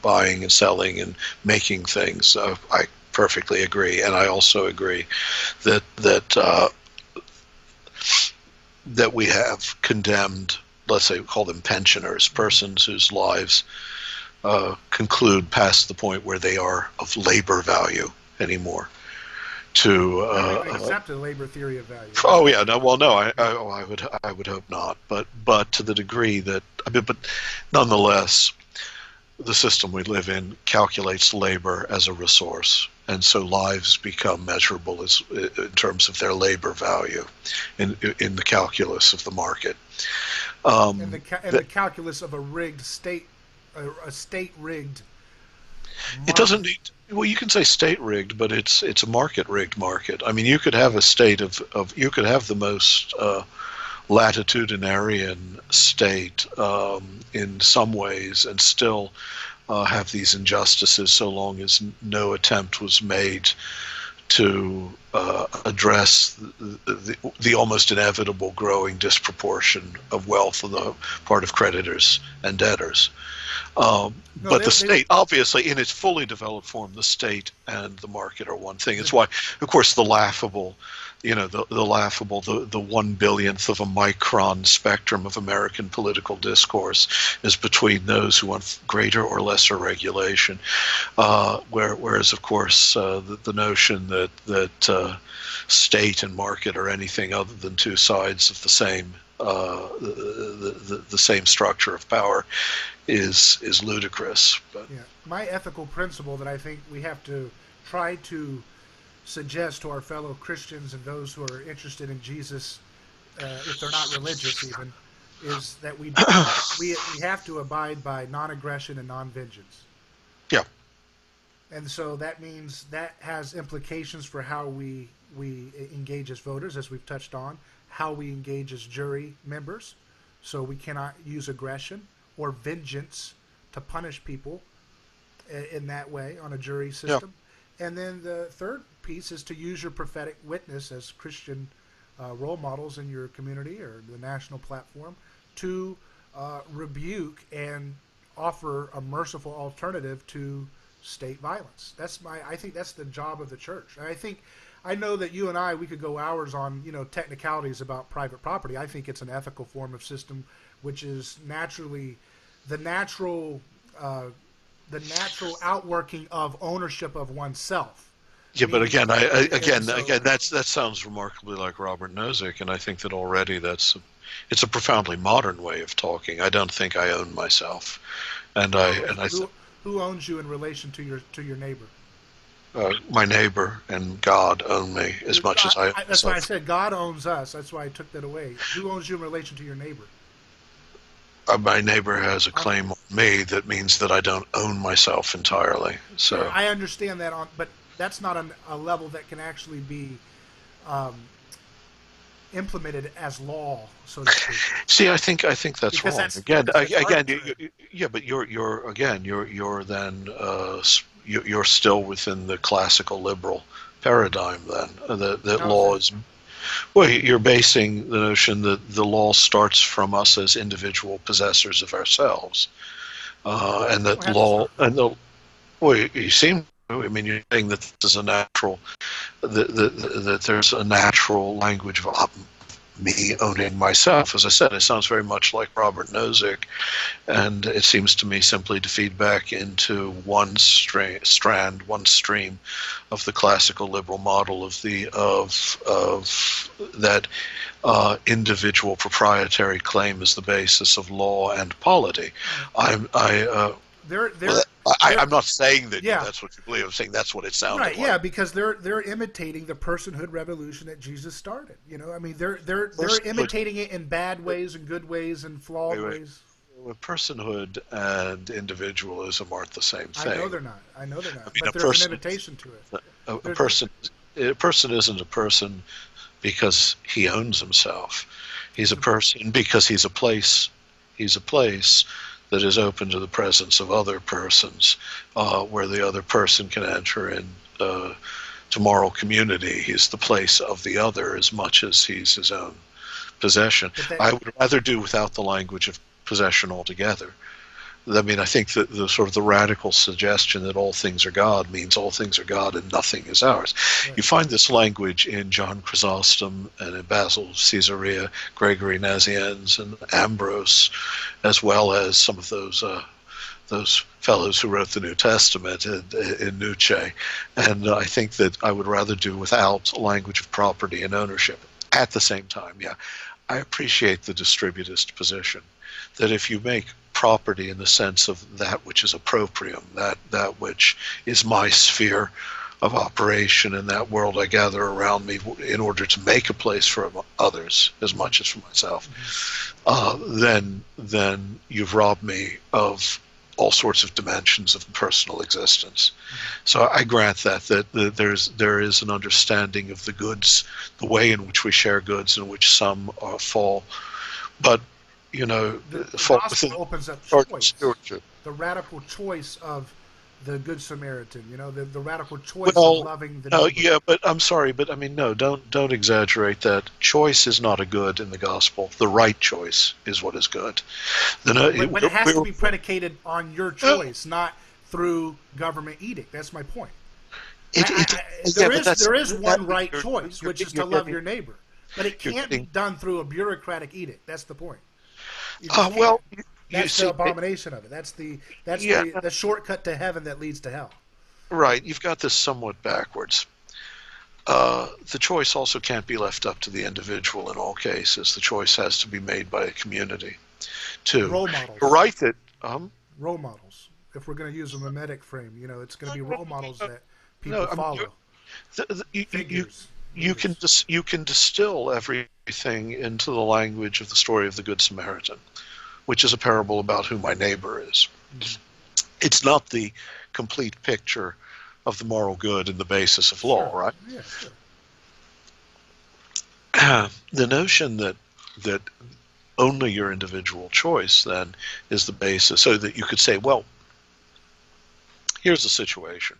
buying and selling and making things, I perfectly agree. And I also agree that we have condemned, let's say, call them pensioners, persons whose lives conclude past the point where they are of labor value anymore. To
accept a labor theory of value.
Oh yeah, no. Well, no. I would hope not. But to the degree that but nonetheless, the system we live in calculates labor as a resource, and so lives become measurable in terms of their labor value in the calculus of the market.
In the calculus of a rigged state. A state-rigged market.
It doesn't need. Well, you can say state-rigged, but it's a market-rigged market. I mean, you could have a state you could have the most latitudinarian state in some ways, and still have these injustices, so long as no attempt was made to address the almost inevitable growing disproportion of wealth on the part of creditors and debtors. But the state, obviously, in its fully developed form, the state and the market are one thing. It's why, of course, the laughable, the 1 billionth of a micron spectrum of American political discourse is between those who want greater or lesser regulation, whereas, of course, the notion that state and market are anything other than two sides of the same the same structure of power is ludicrous. But
yeah, my ethical principle that I think we have to try to suggest to our fellow Christians and those who are interested in Jesus, if they're not religious even, is that we have to abide by non-aggression and non-vengeance.
Yeah.
And so that means that has implications for how we engage as voters, as we've touched on, how we engage as jury members. So we cannot use aggression or vengeance to punish people in that way on a jury system. Yeah. And then the third piece is to use your prophetic witness as Christian role models in your community or the national platform to rebuke and offer a merciful alternative to state violence. I think that's the job of the church. I know that you and we could go hours on, technicalities about private property. I think it's an ethical form of system, which is naturally the natural outworking of ownership of oneself.
Yeah, but again, that sounds remarkably like Robert Nozick, and I think that already it's a profoundly modern way of talking. I don't think I own myself, who
owns you in relation to your neighbor?
My neighbor and God own me as much as I own
That's why I said God owns us. That's why I took that away. Who owns you in relation to your neighbor?
My neighbor has a claim on me that means that I don't own myself entirely. So
I understand that, but that's not a level that can actually be implemented as law, so to speak.
See, I think that's
because
wrong. But you're then you're still within the classical liberal paradigm then that law is Well, you're basing the notion that the law starts from us as individual possessors of ourselves, and that law and the well, you seem. I mean, you're saying that this is a natural, that there's a natural language of me owning myself. As I said, it sounds very much like Robert Nozick, and it seems to me simply to feed back into one one stream of the classical liberal model of that individual proprietary claim as the basis of law and polity. I'm not saying that that's what you believe. I'm saying that's what it sounds like.
Yeah, because they're imitating the personhood revolution that Jesus started. You know, I mean, they're imitating it in bad ways and good ways and flawed ways.
Well, personhood and individualism aren't the same thing.
I know they're not. I mean, but there's an imitation to it.
A person isn't a person because he owns himself. He's a person because he's a place. He's a place that is open to the presence of other persons, where the other person can enter in to moral community. He's the place of the other as much as he's his own possession. I would rather do without the language of possession altogether. I mean, I think that the sort of the radical suggestion that all things are God means all things are God and nothing is ours. Right. You find this language in John Chrysostom and in Basil of Caesarea, Gregory Nazianzus, and Ambrose, as well as some of those fellows who wrote the New Testament in Nietzsche. And I think that I would rather do without a language of property and ownership. At the same time, I appreciate the distributist position, that if you make property in the sense of that which is approprium, that which is my sphere of operation in that world I gather around me in order to make a place for others as much as for myself, then you've robbed me of all sorts of dimensions of personal existence. So I grant that there is an understanding of the goods, the way in which we share goods, in which some fall, but
the gospel opens up choice, the radical choice of the Good Samaritan. The radical choice of loving the neighbor.
Yeah, but I'm sorry, but I mean, no, don't exaggerate that. Choice is not a good in the gospel. The right choice is what is good.
But it has to be predicated on your choice, not through government edict. That's my point. There is one right choice, which is to love your neighbor, but it can't be done through a bureaucratic edict. That's the point. That's the abomination of it. That's the shortcut to heaven that leads to hell.
Right. You've got this somewhat backwards. The choice also can't be left up to the individual in all cases. The choice has to be made by a community, too.
Role models.
You're right that
role models. If we're going to use a mimetic frame, it's going to be role models that people follow. You can distill everything into the language of the story of the Good Samaritan, which is a parable about who my neighbor is. It's not the complete picture of the moral good and the basis of law, right? Yeah, sure.
The notion that only your individual choice then is the basis, so that you could say, well, here's the situation.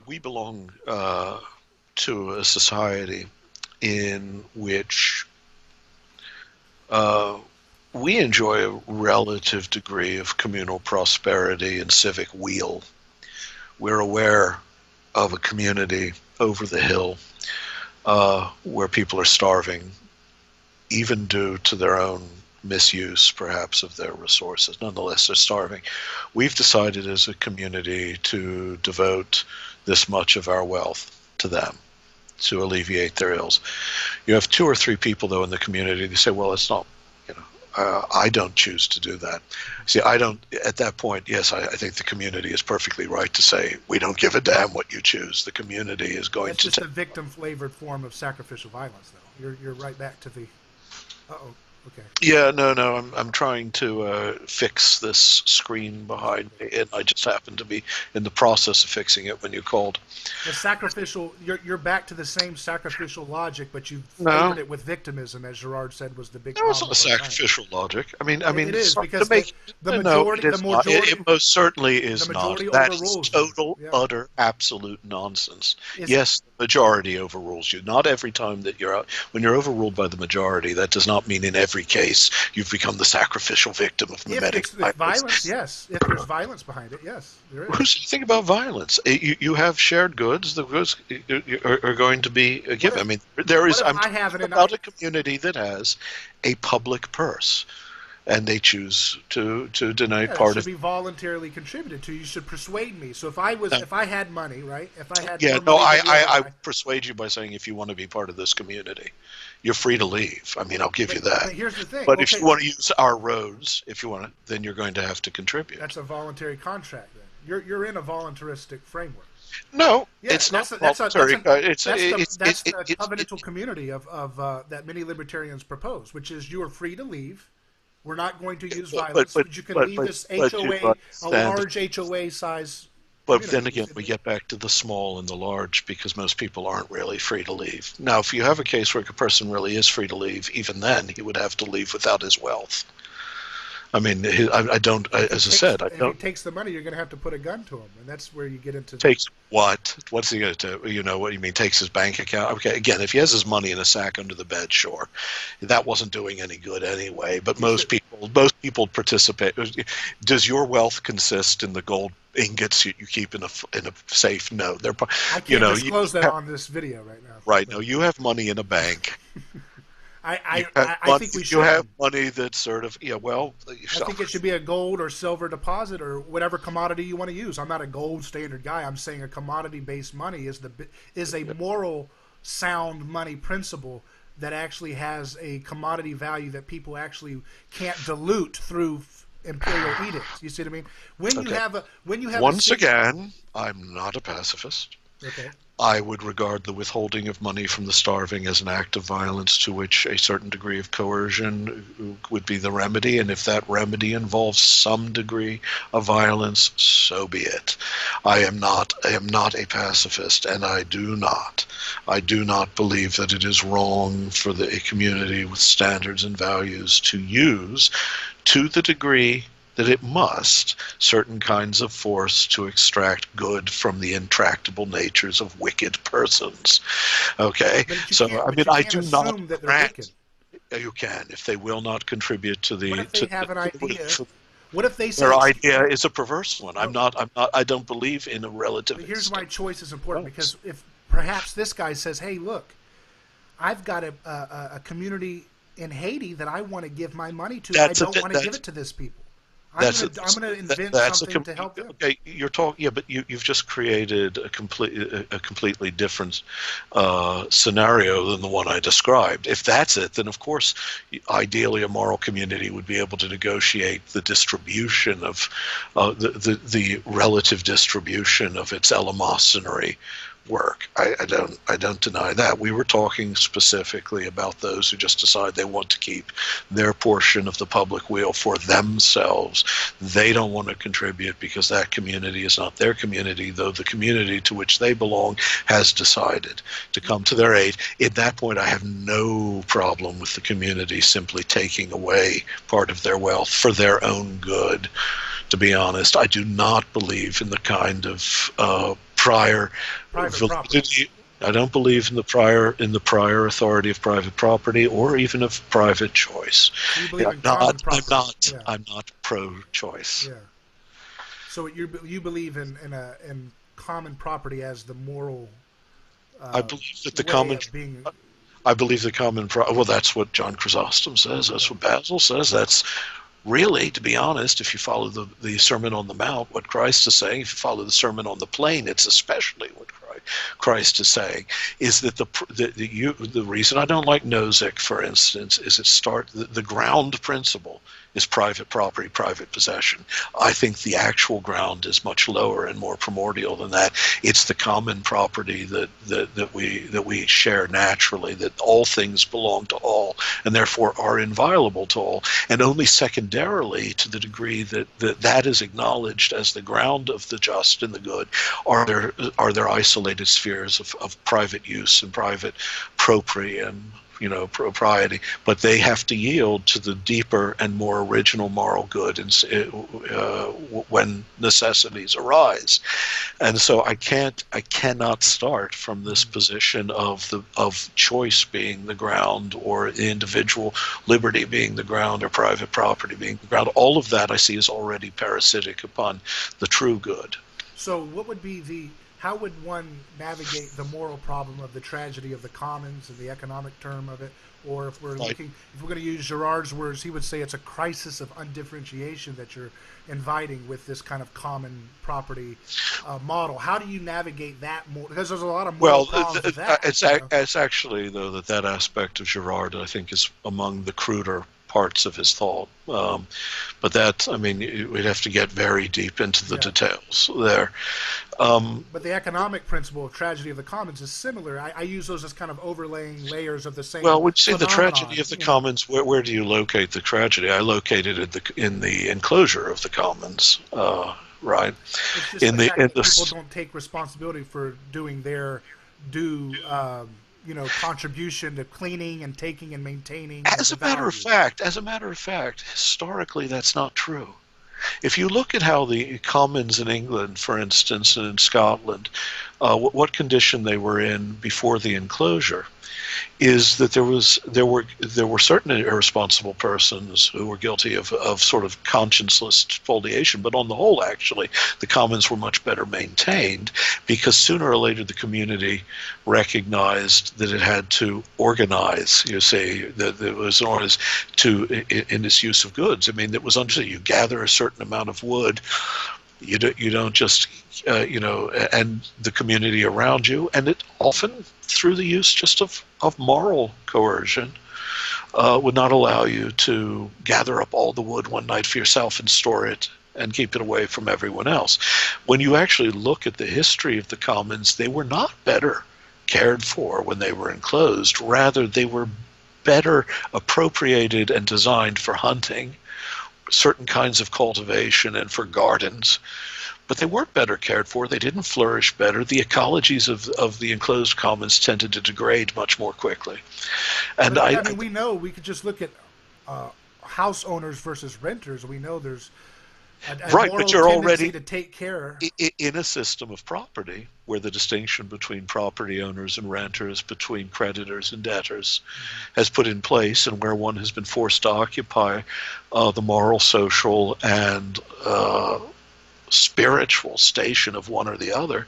We belong to a society in which we enjoy a relative degree of communal prosperity and civic weal. We're aware of a community over the hill where people are starving, even due to their own misuse, perhaps, of their resources. Nonetheless, they're starving. We've decided as a community to devote this much of our wealth to them, to alleviate their ills. You have 2 or 3 people, though, in the community who say, well, it's not, I don't choose to do that. See, at that point, yes, I think the community is perfectly right to say, we don't give a damn what you choose. The community is going to...
It's just a victim-flavored form of sacrificial violence, though. You're right back to the... Uh-oh. Okay.
Yeah, no, I'm trying to fix this screen behind me, and I just happened to be in the process of fixing it when you called.
The sacrificial, you're back to the same sacrificial logic, but you flavored it with victimism, as Gerard said was the big problem.
It's not sacrificial logic. I mean,
it is, because the majority,
it most certainly is not. That is total, utter, absolute nonsense. Yes, the majority overrules you. Not every time that you're out. When you're overruled by the majority, that does not mean in every case you've become the sacrificial victim of mimetic
if violence, yes. If there's violence behind it, yes, there is.
Who's to think about violence? You have shared goods. The goods are going to be given. I mean, there is. I'm talking about a community that has a public purse, and they choose to donate part of it.
Should be voluntarily contributed to. You should persuade me. So if I had money, right? If I had
I persuade you by saying if you want to be part of this community, you're free to leave. I mean, I'll give you that.
But here's the thing.
But if you want to use our roads, then you're going to have to contribute.
That's a voluntary contract. Then you're in a voluntaristic framework.
No, it's not voluntary.
That's the covenantal community of that many libertarians propose, which is you are free to leave. We're not going to use violence, but you can leave this HOA, a large HOA size.
But then again, we get back to the small and the large because most people aren't really free to leave. Now, if you have a case where a person really is free to leave, even then he would have to leave without his wealth. I mean, I don't. As I said, I don't.
If he takes the money, you're going to have to put a gun to him, and that's where you get into.
Takes what? What's he going to do? You know what you mean? Takes his bank account. Okay, again, if he has his money in a sack under the bed, sure, that wasn't doing any good anyway. But most people participate. Does your wealth consist in the gold ingots you keep in a safe? No,
I can't disclose that on this video right now.
Right? No, you have money in a bank.
I think we should.
You have money that's sort of, I
think it should be a gold or silver deposit or whatever commodity you want to use. I'm not a gold standard guy. I'm saying a commodity-based money is a moral sound money principle that actually has a commodity value that people actually can't dilute through imperial edicts. You see what I mean?
Once again, I'm not a pacifist.
Okay.
I would regard the withholding of money from the starving as an act of violence to which a certain degree of coercion would be the remedy, and if that remedy involves some degree of violence, so be it. I am not a pacifist, and I do not believe that it is wrong for a community with standards and values to use, to the degree that it must, certain kinds of force to extract good from the intractable natures of wicked persons. Okay? So, I mean, I do not grant. You can, if they will not contribute to the...
What if they have an idea? What if they say...
Their idea is a perverse one. I don't believe in a relativist.
Here's why choice is important, because if perhaps this guy says, hey, look, I've got a community in Haiti that I want to give my money to. I don't want to give it to this people. I'm going to invent something to help them.
Okay, you're talking, but you've just created a completely different scenario than the one I described. If that's it, then of course, ideally, a moral community would be able to negotiate the distribution of the relative distribution of its eleemosynary work. I don't deny that. We were talking specifically about those who just decide they want to keep their portion of the public weal for themselves. They don't want to contribute because that community is not their community, though the community to which they belong has decided to come to their aid. At that point, I have no problem with the community simply taking away part of their wealth for their own good. To be honest, I do not believe in the kind of prior validity. I don't believe in the prior authority of private property or even of private choice. I'm not pro-choice.
Yeah. So you believe in common property as the moral.
I believe that the common. I believe the common. Well, that's what John Chrysostom says. That's what Basil says. That's. Really, to be honest, if you follow the Sermon on the Mount, what Christ is saying, if you follow the Sermon on the Plain, it's especially what Christ is saying, is that the reason I don't like Nozick, for instance, is the ground principle is private property, private possession. I think the actual ground is much lower and more primordial than that. It's the common property that we share naturally, that all things belong to all and therefore are inviolable to all. And only secondarily, to the degree that is acknowledged as the ground of the just and the good, are there isolated spheres of private use and private proprium propriety, but they have to yield to the deeper and more original moral good when necessities arise. And so I cannot start from this position of choice being the ground, or individual liberty being the ground, or private property being the ground. All of that I see is already parasitic upon the true good.
So what would be how would one navigate the moral problem of the tragedy of the commons and the economic term of it? Or if we're going to use Girard's words, he would say it's a crisis of undifferentiation that you're inviting with this kind of common property model. How do you navigate that more? Because there's a lot of moral problems with that.
It's actually, though, that aspect of Girard, I think, is among the cruder parts of his thought. But that, we'd have to get very deep into the details there.
But the economic principle of tragedy of the commons is similar. I use those as kind of overlaying layers of the same.
Well, when you say the tragedy of the commons, where do you locate the tragedy? I located it in the enclosure of the commons, right?
It's just people don't take responsibility for doing their due contribution to cleaning and taking and maintaining.
As a matter of fact, historically, that's not true. If you look at how the commons in England, for instance, and in Scotland, what condition they were in before the enclosure, is that there were certain irresponsible persons who were guilty of sort of conscienceless spoliation, but on the whole, actually, the commons were much better maintained, because sooner or later the community recognized that it had to organize. You see, that it was organized in its use of goods. It was understood. You gather a certain amount of wood. You don't just and the community around you, and it often through the use just of moral coercion would not allow you to gather up all the wood one night for yourself and store it and keep it away from everyone else. When you actually look at the history of the commons, they were not better cared for when they were enclosed. Rather, they were better appropriated and designed for hunting, certain kinds of cultivation, and for gardens. But they weren't better cared for. They didn't flourish better. The ecologies of the enclosed commons tended to degrade much more quickly. And
we know, we could just look at house owners versus renters. We know there's a moral
but you're already
to take care
in a system of property where the distinction between property owners and renters, between creditors and debtors, has put in place, and where one has been forced to occupy the moral, social, and spiritual station of one or the other.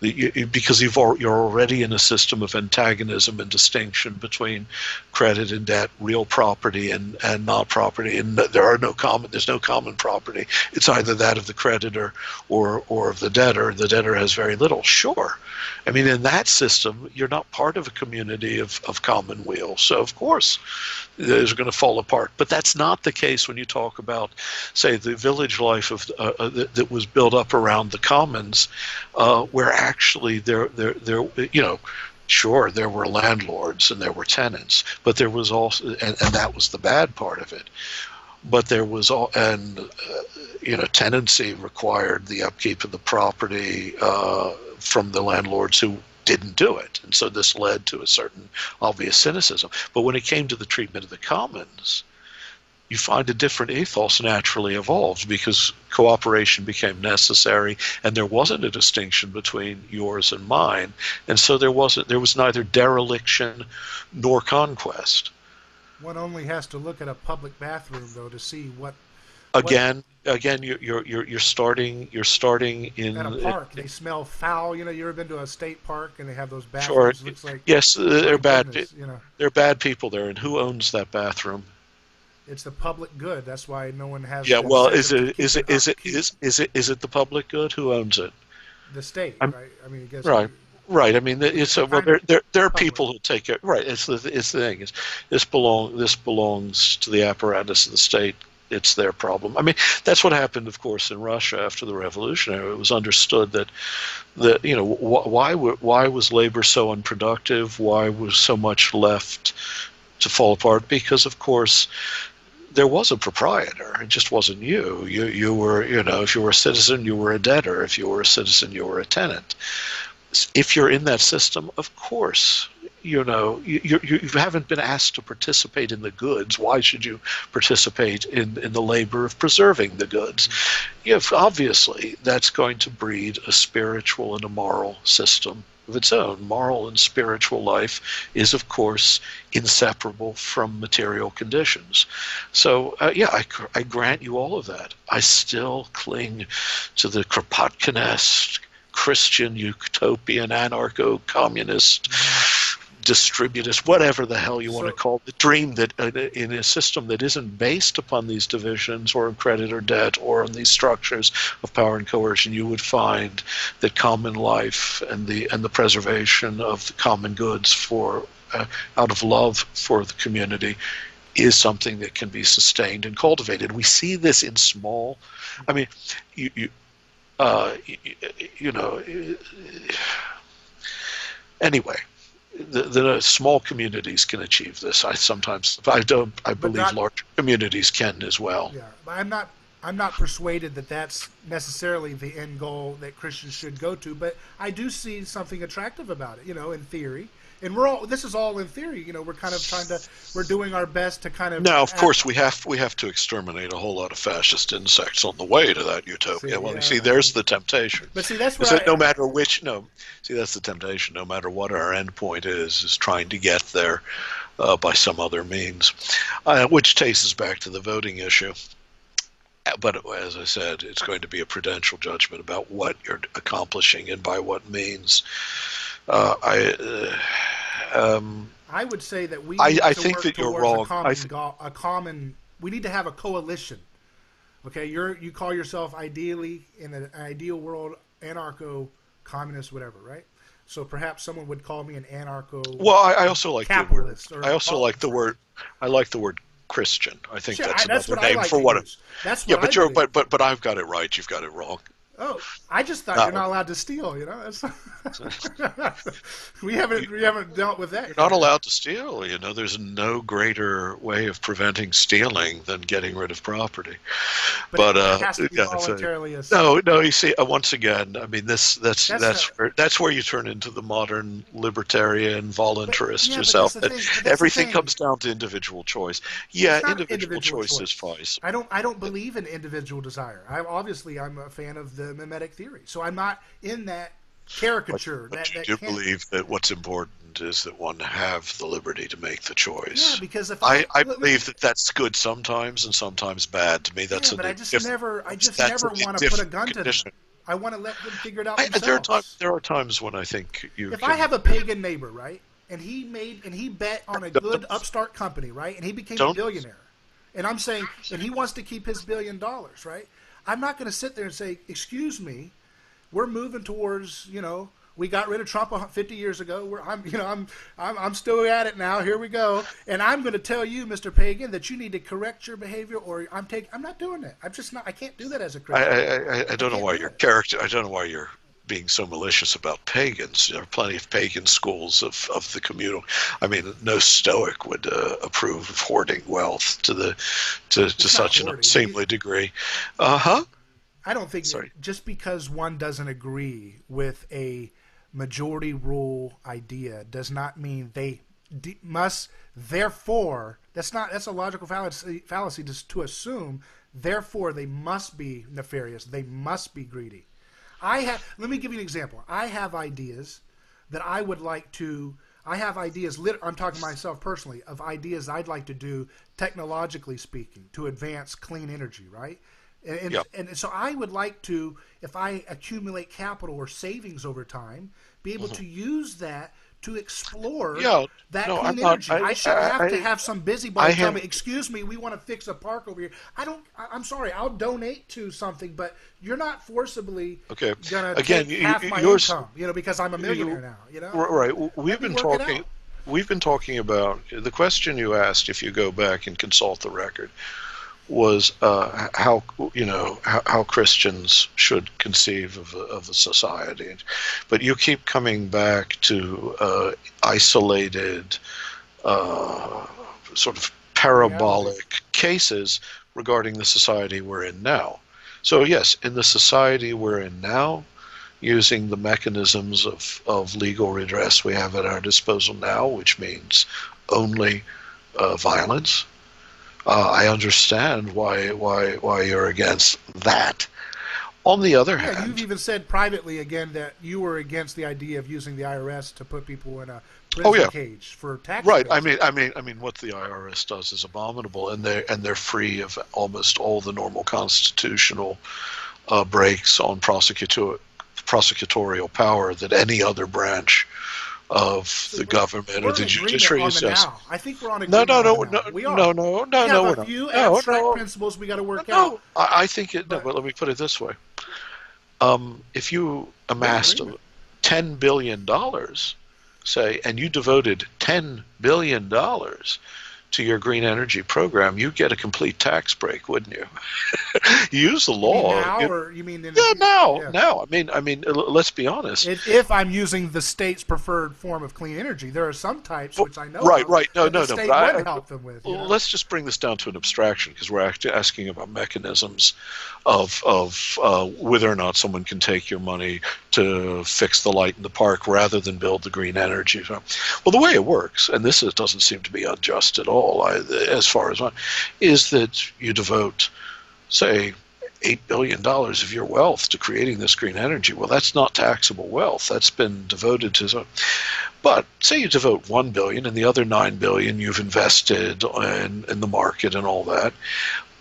Because you're already in a system of antagonism and distinction between credit and debt, real property and not property, and there's no common property. It's either that of the creditor or of the debtor. The debtor has very little. Sure, in that system, you're not part of a community of commonweal, so of course it's going to fall apart. But that's not the case when you talk about, say, the village life of that was built up around the commons, where actually sure, there were landlords and there were tenants, but there was also, and that was the bad part of it. But there was tenancy required the upkeep of the property from the landlords who didn't do it, and so this led to a certain obvious cynicism. But when it came to the treatment of the commons, you find a different ethos naturally evolved, because cooperation became necessary, and there wasn't a distinction between yours and mine, and so there was neither dereliction nor conquest.
One only has to look at a public bathroom, though, to see what.
You're starting in
at a park. They smell foul. You ever been to a state park and they have those bathrooms?
Sure.
Looks like,
yes, they're bad. They're bad people there, and who owns that bathroom?
It's the public good. That's why no one has.
Yeah. Well, is it the public good? Who owns it?
The state, right? I guess.
Right. Right. There are people who take it. Right. It's the thing. This belongs to the apparatus of the state. It's their problem. That's what happened, of course, in Russia after the revolution. It was understood that why was labor so unproductive? Why was so much left to fall apart? Because, of course, there was a proprietor. It just wasn't you. You were, if you were a citizen, you were a debtor. If you were a citizen, you were a tenant. If you're in that system, of course, you haven't been asked to participate in the goods. Why should you participate in the labor of preserving the goods? Obviously, that's going to breed a spiritual and a moral system of its own. Moral and spiritual life is, of course, inseparable from material conditions. So, I grant you all of that. I still cling to the Kropotkin-esque Christian, utopian, anarcho-communist, distributist, whatever the hell you want to call it, the dream that in a system that isn't based upon these divisions or credit or debt or on these structures of power and coercion, you would find that common life and the preservation of the common goods for out of love for the community is something that can be sustained and cultivated. We see this in small. I mean, anyway. The small communities can achieve this. I believe large communities can as well.
Yeah, but I'm not persuaded that that's necessarily the end goal that Christians should go to. But I do see something attractive about it, in theory. And this is all in theory. We're kind of we're doing our best to kind of.
Now, of course, we have to exterminate a whole lot of fascist insects on the way to that utopia. There's the temptation.
But see, that's where
no matter which. No, see, that's the temptation. No matter what our end point is trying to get there by some other means, which takes us back to the voting issue. But as I said, it's going to be a prudential judgment about what you're accomplishing and by what means.
I would say that we need
I
to
think
work
that you're
towards
wrong.
We need to have a coalition. Okay, you call yourself ideally in an ideal world anarcho-communist, whatever, right? So perhaps someone would call me an anarcho.
Well, I also like
capitalist.
I also like the word. I like the word Christian. I think that's another
name
for what.
That's what
but I've got it right. You've got it wrong.
Oh, I just thought you're not allowed to steal. We haven't dealt with that.
You're not allowed to steal. There's no greater way of preventing stealing than getting rid of property.
But it has to be voluntarily.
No. You see, once again, I mean, that's where you turn into the modern libertarian voluntarist yourself. Everything comes down to individual choice. Yeah, individual choice is fine.
I don't believe in individual desire. I'm a fan of the mimetic theory. So I'm not in that caricature.
But you do believe that what's important is that one have the liberty to make the choice.
Yeah, because if
I believe that that's good sometimes and sometimes bad. To me, that's
but I just never want to put a gun to them. I want to let them figure it out themselves.
There are times when I think
I have a pagan neighbor, right, and he bet on a good upstart company, right, and he became a billionaire, and I'm saying, and he wants to keep his $1 billion, right. I'm not going to sit there and say, excuse me, we're moving towards, we got rid of Trump 50 years ago. I'm still at it now. Here we go. And I'm going to tell you, Mr. Pagan, that you need to correct your behavior or I'm not doing that. I can't do that as a Christian.
I don't know why I don't know why you're being so malicious about pagans. There are plenty of pagan schools of the communal. I mean, no Stoic would approve of hoarding wealth to such an unseemly degree. I
don't think just because one doesn't agree with a majority rule idea does not mean they must. Therefore, that's a logical fallacy just to assume. Therefore, they must be nefarious. They must be greedy. Let me give you an example. I have ideas that I would like to. I have ideas. I'm talking to myself personally of ideas I'd like to do, technologically speaking, to advance clean energy, right? And so I would like to, if I accumulate capital or savings over time, be able to use that to explore that clean energy. I shouldn't have to have some busybody tell me, excuse me, we want to fix a park over here. I'm sorry, I'll donate to something, but you're not forcibly going to take half my income, because I'm a millionaire now,
Right. We've been talking about the question you asked, if you go back and consult the record, was how Christians should conceive of a society, but you keep coming back to isolated, sort of parabolic cases regarding the society we're in now. So yes, in the society we're in now, using the mechanisms of legal redress we have at our disposal now, which means only violence. I understand why you're against that. On the other hand,
you've even said privately again that you were against the idea of using the IRS to put people in a
oh
prison
yeah,
cage for tax.
right.
evasion.
I mean, what the IRS does is abominable, and they're free of almost all the normal constitutional breaks on prosecutorial power that any other branch of the government or the judiciary is.
Now. I think we're on
No,
agreement.
no,
On
no,
the now.
no,
We are.
no, no, no,
we
no,
have
we're
a few
not. No,
abstract
no,
principles we got to work
no.
out.
I think it. No, but let me put it this way: if you amassed $10 billion, say, and you devoted $10 billion to your green energy program, you'd get a complete tax break, wouldn't you? You use the law.
You mean now, or you mean in
yeah, now,
yeah.
now. I mean, let's be honest.
If I'm using the state's preferred form of clean energy, there are some types which I know
right,
of,
right. No,
that
no,
the
no.
state
But
wouldn't help them with. You know?
Let's just bring this down to an abstraction, because we're actually asking about mechanisms of whether or not someone can take your money to fix the light in the park rather than build the green energy. Well, the way it works, and this doesn't seem to be unjust at all, as far as is that you devote, say, $8 billion of your wealth to creating this green energy. Well, that's not taxable wealth. That's been devoted to. But say you devote $1 billion and the other $9 billion you've invested in the market and all that.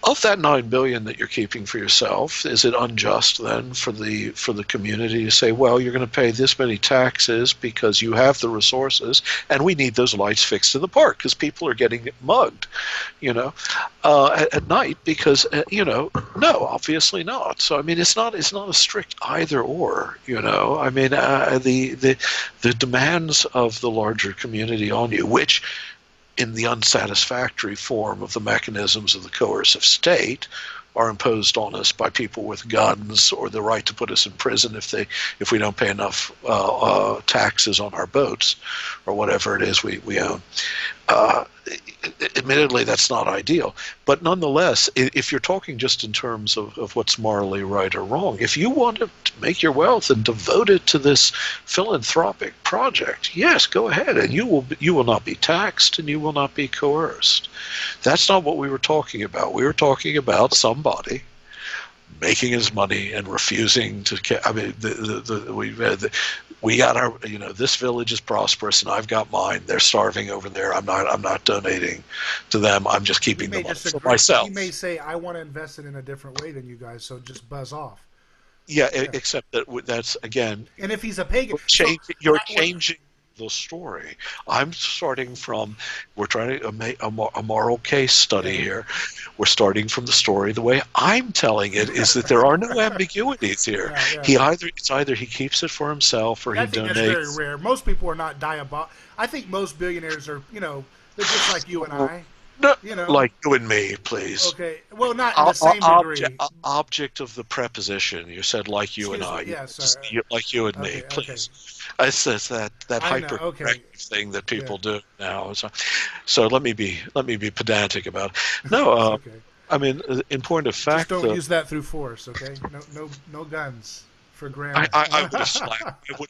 Of that $9 billion that you're keeping for yourself, is it unjust then for the community to say, well, you're going to pay this many taxes because you have the resources, and we need those lights fixed in the park because people are getting mugged, at night because no, obviously not. So I mean, it's not a strict either or. I mean, the demands of the larger community on you, which, in the unsatisfactory form of the mechanisms of the coercive state, are imposed on us by people with guns or the right to put us in prison if we don't pay enough taxes on our boats or whatever it is we own. Admittedly, that's not ideal, but nonetheless, if you're talking just in terms of what's morally right or wrong, if you want to make your wealth and devote it to this philanthropic project, yes, go ahead, and you will not be taxed and you will not be coerced. That's not what we were talking about. We were talking about somebody making his money and refusing to. I mean, we got our. This village is prosperous, and I've got mine. They're starving over there. I'm not donating to them. I'm just keeping the money for myself.
He may say, "I want to invest it in a different way than you guys," so just buzz off.
Yeah. Except that's again.
And if he's a pagan,
you're changing the story. I'm starting from. We're trying to make a moral case study here. We're starting from the story. The way I'm telling it is that there are no ambiguities here. It's either he keeps it for himself or he donates.
That's very rare. Most people are not diabolical. I think most billionaires are, they're just like you and I.
No, like you and me, please.
Okay. Well, not in the same degree.
Object of the preposition. You said like you and I.
Yes.
Like you and me, please. It's that hyper-corrective thing that people do now. So let me be pedantic about it. No,
okay.
I mean, in point of fact,
just don't use that through force, okay? No guns. For grammar.
I would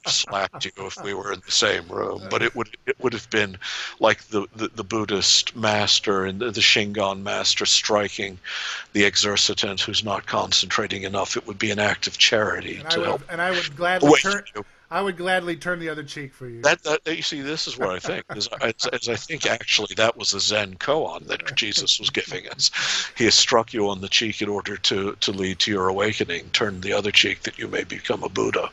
have slapped you if we were in the same room, but it would have been like the Buddhist master and the Shingon master striking the exercitant who's not concentrating enough. It would be an act of charity to help.
And I would gladly turn. I would gladly turn the other cheek for you.
That you see, this is what I think. As I think, actually, that was a Zen koan that Jesus was giving us. He has struck you on the cheek in order to lead to your awakening. Turn the other cheek that you may become a Buddha.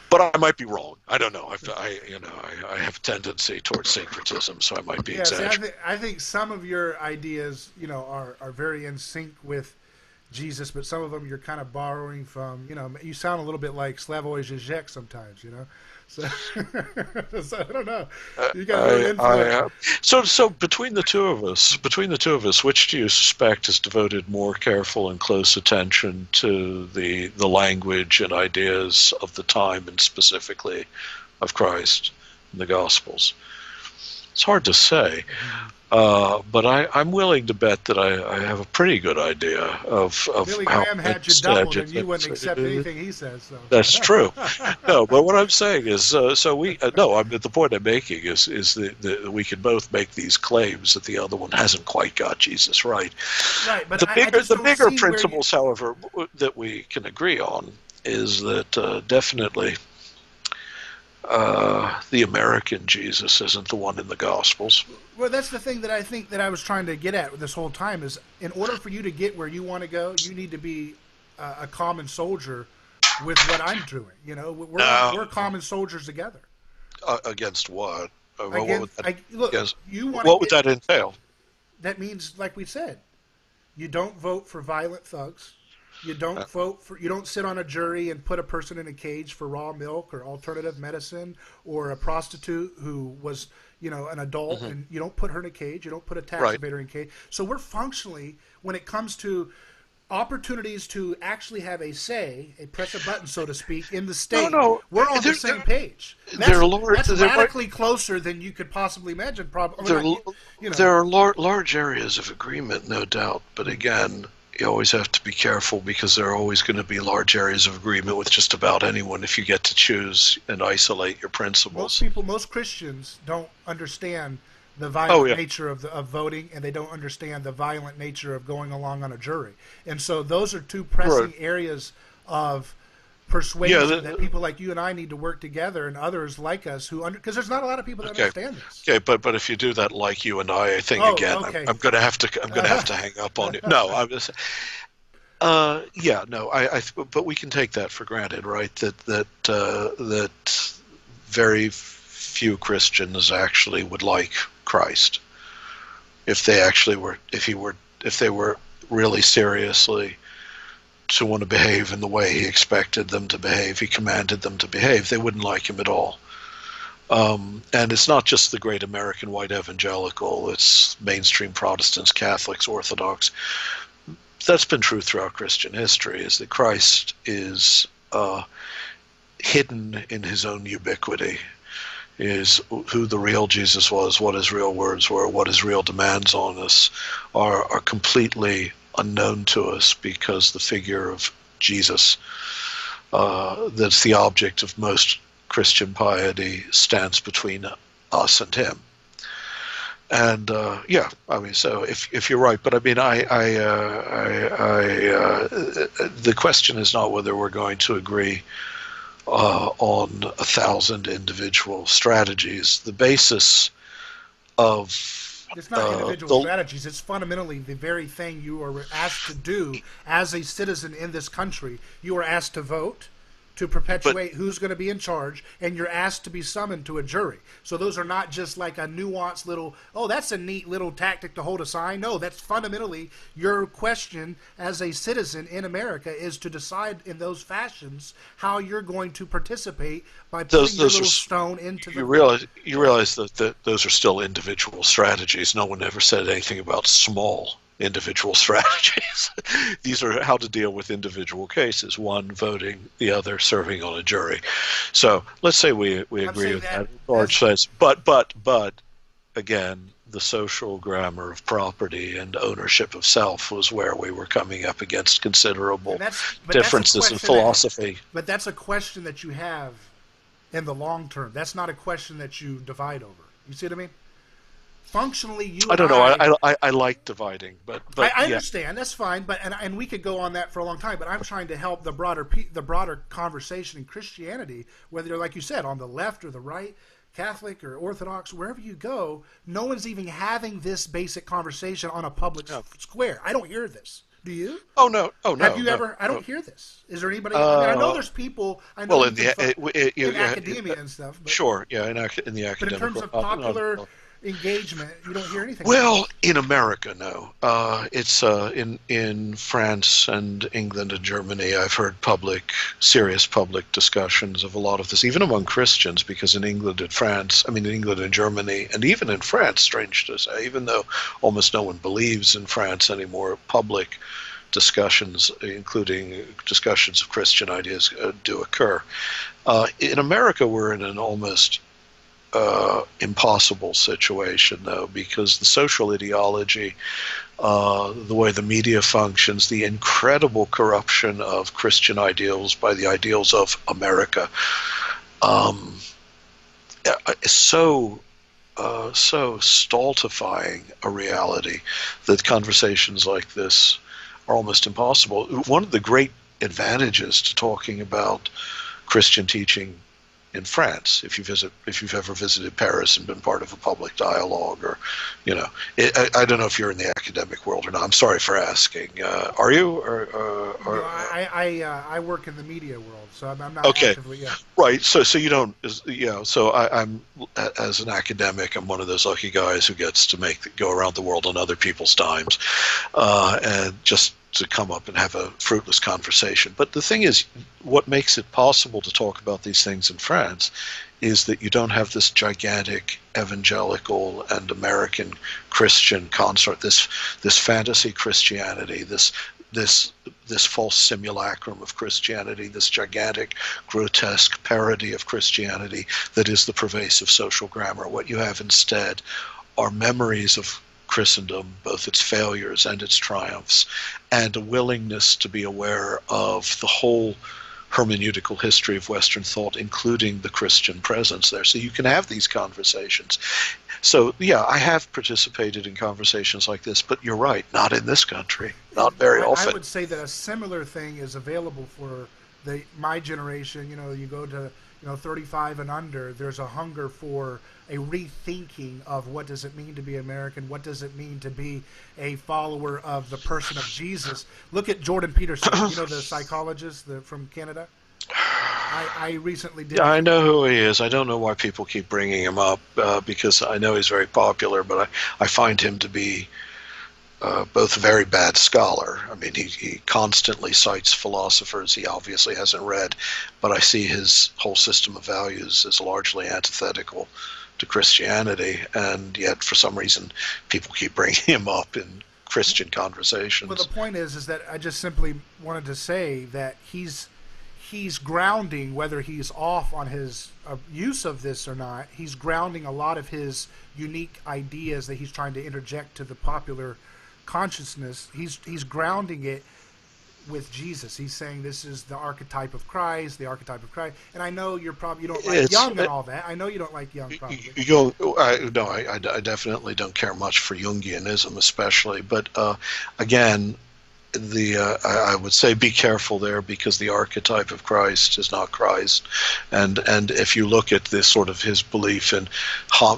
But I might be wrong. I don't know. I have a tendency towards syncretism, so I might be exaggerating.
I think some of your ideas, are very in sync with Jesus, but some of them you're kind of borrowing from, you sound a little bit like Slavoj Žižek sometimes, so, so I don't know. You got
So between the two of us, which do you suspect has devoted more careful and close attention to the language and ideas of the time, and specifically of Christ and the Gospels? It's hard to say. But I'm willing to bet that I have a pretty good idea of
Billy
how
Graham had you doubled, and you wouldn't accept anything he says. So.
That's true. No, but what I'm saying is, I'm the point I'm making is that we can both make these claims that the other one hasn't quite got Jesus right.
Right, but
the bigger principles, however, that we can agree on is that definitely the American Jesus isn't the one in the Gospels.
Well, that's the thing that I think that I was trying to get at this whole time is, in order for you to get where you want to go, you need to be a common soldier with what I'm doing. You know, we're common soldiers together.
Against what?
What would
that entail?
That means, like we said, you don't vote for violent thugs. You don't you don't sit on a jury and put a person in a cage for raw milk or alternative medicine, or a prostitute who was, an adult, and you don't put her in a cage. You don't put a tax evader in a cage. So we're functionally, when it comes to opportunities to actually have a say, a press a button, so to speak, in the state, we're on the same page. That's radically closer than you could possibly imagine.
There are large areas of agreement, no doubt, but again, you always have to be careful because there are always going to be large areas of agreement with just about anyone if you get to choose and isolate your principles.
Most Christians don't understand the violent nature of voting, and they don't understand the violent nature of going along on a jury. And so those are two pressing areas of persuasion that people like you and I need to work together, and others like us because there's not a lot of people that understand this.
Okay, but if you do that like you and I think I'm going to have to hang up on you. No, I'm just but we can take that for granted, right? That very few Christians actually would like Christ if they were really seriously to want to behave in the way he expected them to behave, he commanded them to behave, they wouldn't like him at all. And it's not just the great American white evangelical, it's mainstream Protestants, Catholics, Orthodox. That's been true throughout Christian history, is that Christ is hidden in his own ubiquity, is who the real Jesus was, what his real words were, what his real demands on us are completely unknown to us, because the figure of Jesus, that's the object of most Christian piety, stands between us and him. And so if you're right, but I mean, the question is not whether we're going to agree on 1,000 individual strategies. The basis of
it's not individual strategies. It's fundamentally the very thing you are asked to do as a citizen in this country. You are asked to vote to perpetuate who's going to be in charge, and you're asked to be summoned to a jury. So those are not just like a nuanced little, that's a neat little tactic to hold a sign. No, that's fundamentally your question as a citizen in America, is to decide in those fashions how you're going to participate by putting your little stone into the...
You realize that those are still individual strategies. No one ever said anything about small individual strategies. These are how to deal with individual cases, one voting, the other serving on a jury. So let's say we agree with that. George says, but again, the social grammar of property and ownership of self was where we were coming up against considerable differences in philosophy.
But that's a question that you have in the long term. That's not a question that you divide over. You see what I mean? Functionally,
I don't know. I like dividing, but
I understand. That's fine. But and we could go on that for a long time. But I'm trying to help the broader conversation in Christianity, whether you're, like you said, on the left or the right, Catholic or Orthodox, wherever you go, no one's even having this basic conversation on a public square. I don't hear this. Do you?
Oh no!
Have you ever? I don't hear this. Is there anybody? I know there's people. I know
in
academia and stuff. But,
sure, yeah, in the academic.
But in terms of popular engagement, you don't hear anything.
Well, in America, no. It's in France and England and Germany. I've heard serious public discussions of a lot of this, even among Christians, because in England and Germany, and even in France, strange to say, even though almost no one believes in France anymore, public discussions, including discussions of Christian ideas, do occur. In America, we're in an almost impossible situation, though, because the social ideology, the way the media functions, the incredible corruption of Christian ideals by the ideals of America, is so stultifying a reality that conversations like this are almost impossible. One of the great advantages to talking about Christian teaching in France, if you've ever visited Paris and been part of a public dialogue, or, I don't know if you're in the academic world or not. I'm sorry for asking. Are you?
No, I work in the media world, so I'm not
okay.
actively. Yeah.
Right. So you don't. So I'm, as an academic, I'm one of those lucky guys who gets to go around the world on other people's dimes, and just to come up and have a fruitless conversation. But the thing is, what makes it possible to talk about these things in France is that you don't have this gigantic evangelical and American Christian consort, this fantasy Christianity, this false simulacrum of Christianity, this gigantic, grotesque parody of Christianity that is the pervasive social grammar. What you have instead are memories of Christendom, both its failures and its triumphs, and a willingness to be aware of the whole hermeneutical history of Western thought, including the Christian presence there. So you can have these conversations. So, yeah, I have participated in conversations like this, but you're right, not in this country, not very often.
I would say that a similar thing is available for my generation. You go to 35 and under, there's a hunger for a rethinking of what does it mean to be American, what does it mean to be a follower of the person of Jesus. Look at Jordan Peterson, the psychologist from Canada. I recently did.
Yeah, I know who he is. I don't know why people keep bringing him up, because I know he's very popular, but I find him to be both a very bad scholar. I mean, he constantly cites philosophers he obviously hasn't read, but I see his whole system of values as largely antithetical to Christianity, and yet for some reason people keep bringing him up in Christian conversations.
Well, the point is that I just simply wanted to say that he's grounding, whether he's off on his use of this or not, he's grounding a lot of his unique ideas that he's trying to interject to the popular consciousness. He's grounding it with Jesus. He's saying this is the archetype of Christ, And I know you don't like Jung and all that. I know you don't like Jung, probably.
I definitely don't care much for Jungianism, especially. But again, I would say be careful there, because the archetype of Christ is not Christ, and if you look at this sort of his belief in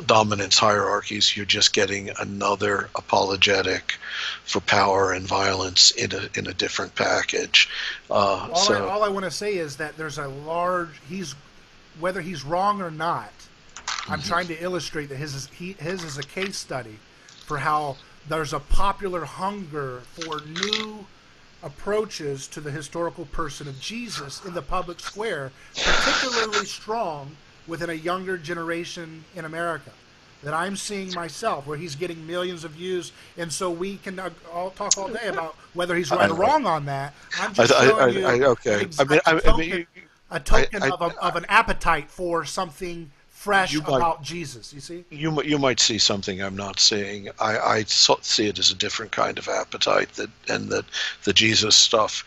dominance hierarchies, you're just getting another apologetic for power and violence in a different package.
All I want to say is that there's a large whether he's wrong or not. I'm trying to illustrate that his is a case study for how there's a popular hunger for new approaches to the historical person of Jesus in the public square, particularly strong within a younger generation in America that I'm seeing myself, where he's getting millions of views, and so we can all talk all day about whether he's right or wrong on that. I'm just showing you a token of an appetite for something fresh about Jesus. You see,
you might see something I'm not seeing. I see it as a different kind of appetite, that the Jesus stuff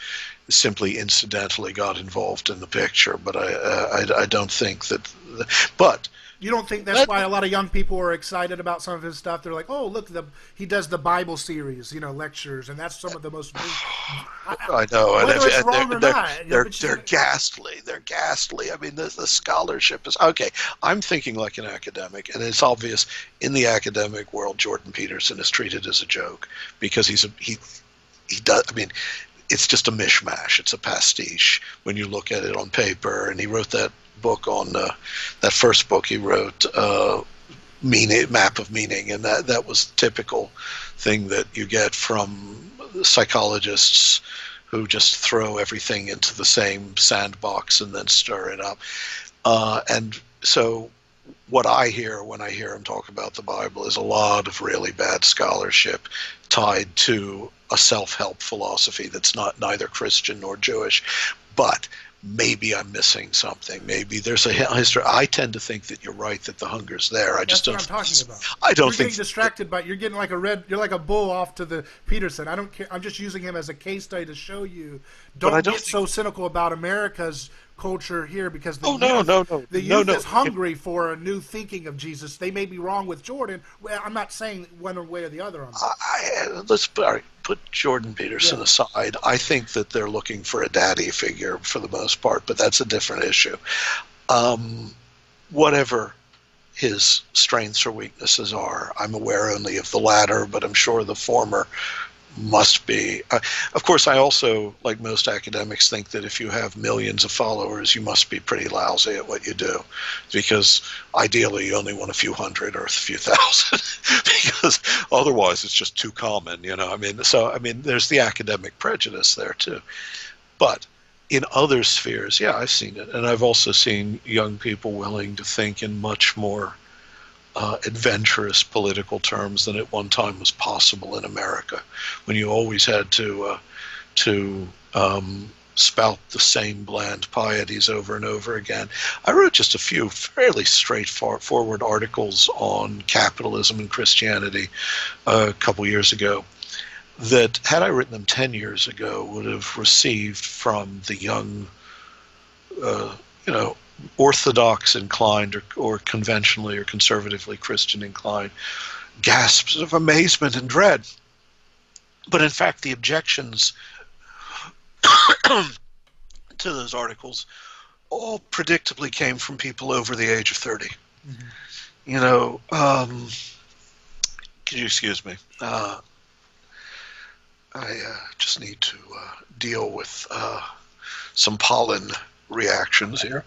simply incidentally got involved in the picture. But I don't think that. But
you don't think that's why a lot of young people are excited about some of his stuff? They're like, oh, look, he does the Bible series, lectures, and that's some of the most.
I know,
whether it's wrong or not,
they're ghastly. They're ghastly. I mean, the scholarship is okay. I'm thinking like an academic, and it's obvious in the academic world, Jordan Peterson is treated as a joke because he does. I mean, it's just a mishmash. It's a pastiche when you look at it on paper. And he wrote that book on that first book he wrote, Map of Meaning, and that was typical thing that you get from psychologists who just throw everything into the same sandbox and then stir it up. And so what I hear when I hear him talk about the Bible is a lot of really bad scholarship tied to a self-help philosophy that's neither Christian nor Jewish. But maybe I'm missing something. Maybe there's a history. I tend to think that you're right, that the hunger's there. I just
That's what
don't.
I'm talking about.
I don't
You're
think
getting distracted by. You're getting like you're like a bull off to the Peterson. I don't care. I'm just using him as a case study to show you. Don't get so cynical about America's culture here, because the youth is hungry for a new thinking of Jesus. They may be wrong with Jordan. Well, I'm not saying one way or the other on that.
Let's put Jordan Peterson aside. I think that they're looking for a daddy figure for the most part, but that's a different issue. Whatever his strengths or weaknesses are, I'm aware only of the latter, but I'm sure the former must be. Of course, I also, like most academics, think that if you have millions of followers, you must be pretty lousy at what you do, because ideally you only want a few hundred or a few thousand, because otherwise it's just too common, there's the academic prejudice there too. But in other spheres, I've seen it, and I've also seen young people willing to think in much more adventurous political terms than at one time was possible in America, when you always had to spout the same bland pieties over and over again. I wrote just a few fairly straightforward articles on capitalism and Christianity a couple years ago that, had I written them 10 years ago, would have received from the young, Orthodox inclined or conventionally or conservatively Christian inclined gasps of amazement and dread. But in fact, the objections to those articles all predictably came from people over the age of 30. Mm-hmm. Could you excuse me? I just need to deal with some pollen reactions here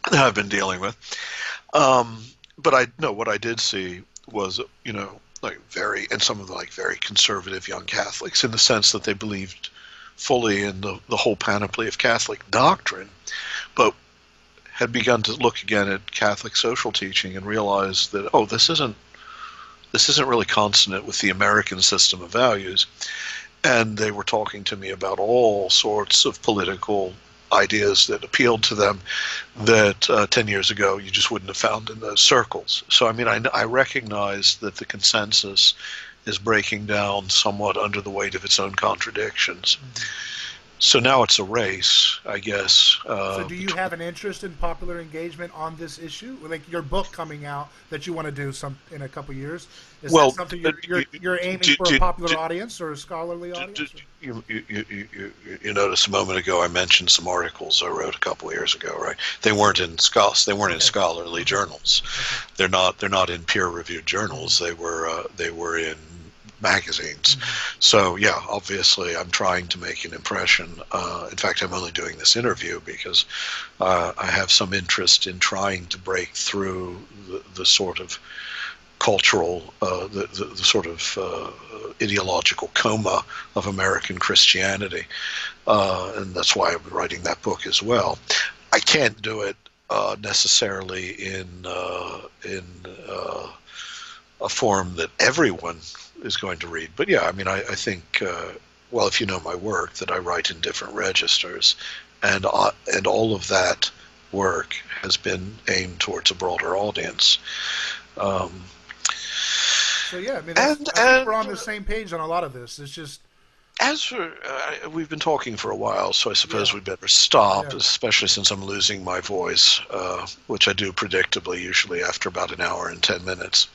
that I've been dealing with. But what I did see was, very conservative young Catholics, in the sense that they believed fully in the whole panoply of Catholic doctrine, but had begun to look again at Catholic social teaching and realize that, this isn't really consonant with the American system of values. And they were talking to me about all sorts of political ideas that appealed to them that 10 years ago you just wouldn't have found in those circles. So, I recognize that the consensus is breaking down somewhat under the weight of its own contradictions. Mm-hmm. So now it's a race, I guess.
So do you have an interest in popular engagement on this issue? Like your book coming out that you want to do in a couple of years? Is that something you're aiming for a popular audience or a scholarly audience?
You noticed a moment ago I mentioned some articles I wrote a couple of years ago, right? They weren't in in scholarly journals. Okay. They're not in peer-reviewed journals. They were in magazines. Mm-hmm. So obviously I'm trying to make an impression. In fact, I'm only doing this interview because I have some interest in trying to break through the sort of cultural, the sort of ideological coma of American Christianity, and that's why I'm writing that book as well. I can't do it necessarily in a form that everyone is going to read. But I think, if you know my work, that I write in different registers, and all of that work has been aimed towards a broader audience.
I think we're on the same page on a lot of this. It's just,
as for, we've been talking for a while, so I suppose we'd better stop, especially since I'm losing my voice, which I do predictably, usually after about an hour and 10 minutes.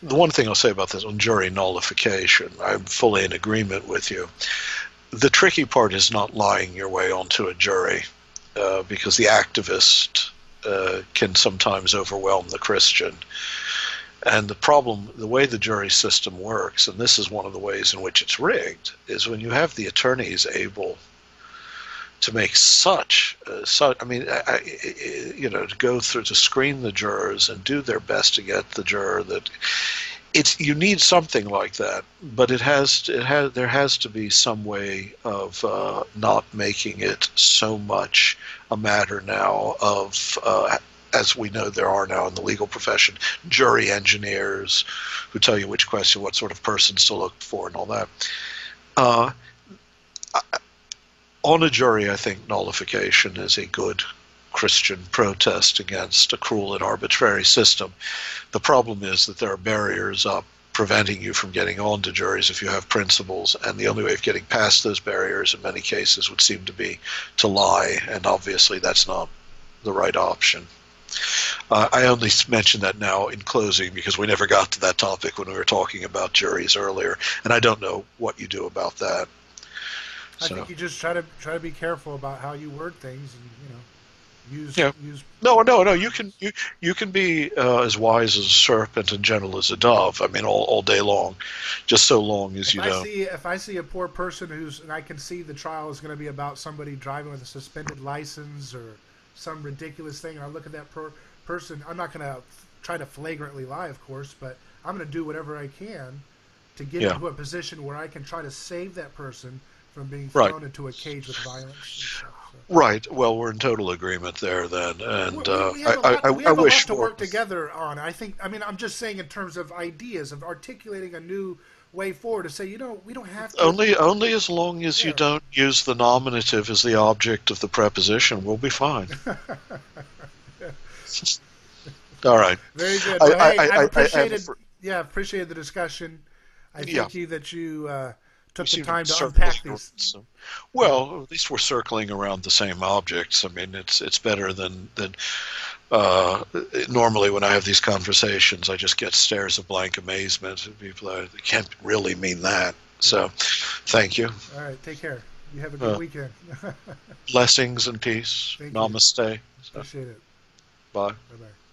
The one thing I'll say about this on jury nullification, I'm fully in agreement with you. The tricky part is not lying your way onto a jury, because the activist can sometimes overwhelm the Christian. And the way the jury system works, and this is one of the ways in which it's rigged, is when you have the attorneys able to make to go through, to screen the jurors and do their best to get the juror that you need something like that, but there has to be some way of not making it so much a matter now of, as we know there are now in the legal profession, jury engineers who tell you what sort of persons to look for and all that. On a jury, I think nullification is a good Christian protest against a cruel and arbitrary system. The problem is that there are barriers up preventing you from getting onto juries if you have principles, and the only way of getting past those barriers in many cases would seem to be to lie, and obviously that's not the right option. I only mention that now in closing because we never got to that topic when we were talking about juries earlier, and I don't know what you do about that.
I think you just try to be careful about how you word things, and use.
No. You can be as wise as a serpent and gentle as a dove. I mean, all day long, just so long as you don't.
If I see a poor person and I can see the trial is going to be about somebody driving with a suspended license or some ridiculous thing, and I look at that person, I'm not going to try to flagrantly lie, of course, but I'm going to do whatever I can to get into a position where I can try to save that person from being thrown into a cage with violence and stuff.
Right. Well, we're in total agreement there then, and
we have a lot to work
more
together on. I'm just saying in terms of ideas of articulating a new way forward to say, we don't have to.
Only as long as you don't use the nominative as the object of the preposition, we'll be fine. All right.
Very good. I appreciated the discussion. I thank you that you took the time to unpack these.
Well, at least we're circling around the same objects. I mean, it's better than normally when I have these conversations, I just get stares of blank amazement. People can't really mean that. So, thank you.
All right, take care. You have a good weekend.
Blessings and peace. Namaste.
Appreciate it.
Bye.
Bye-bye.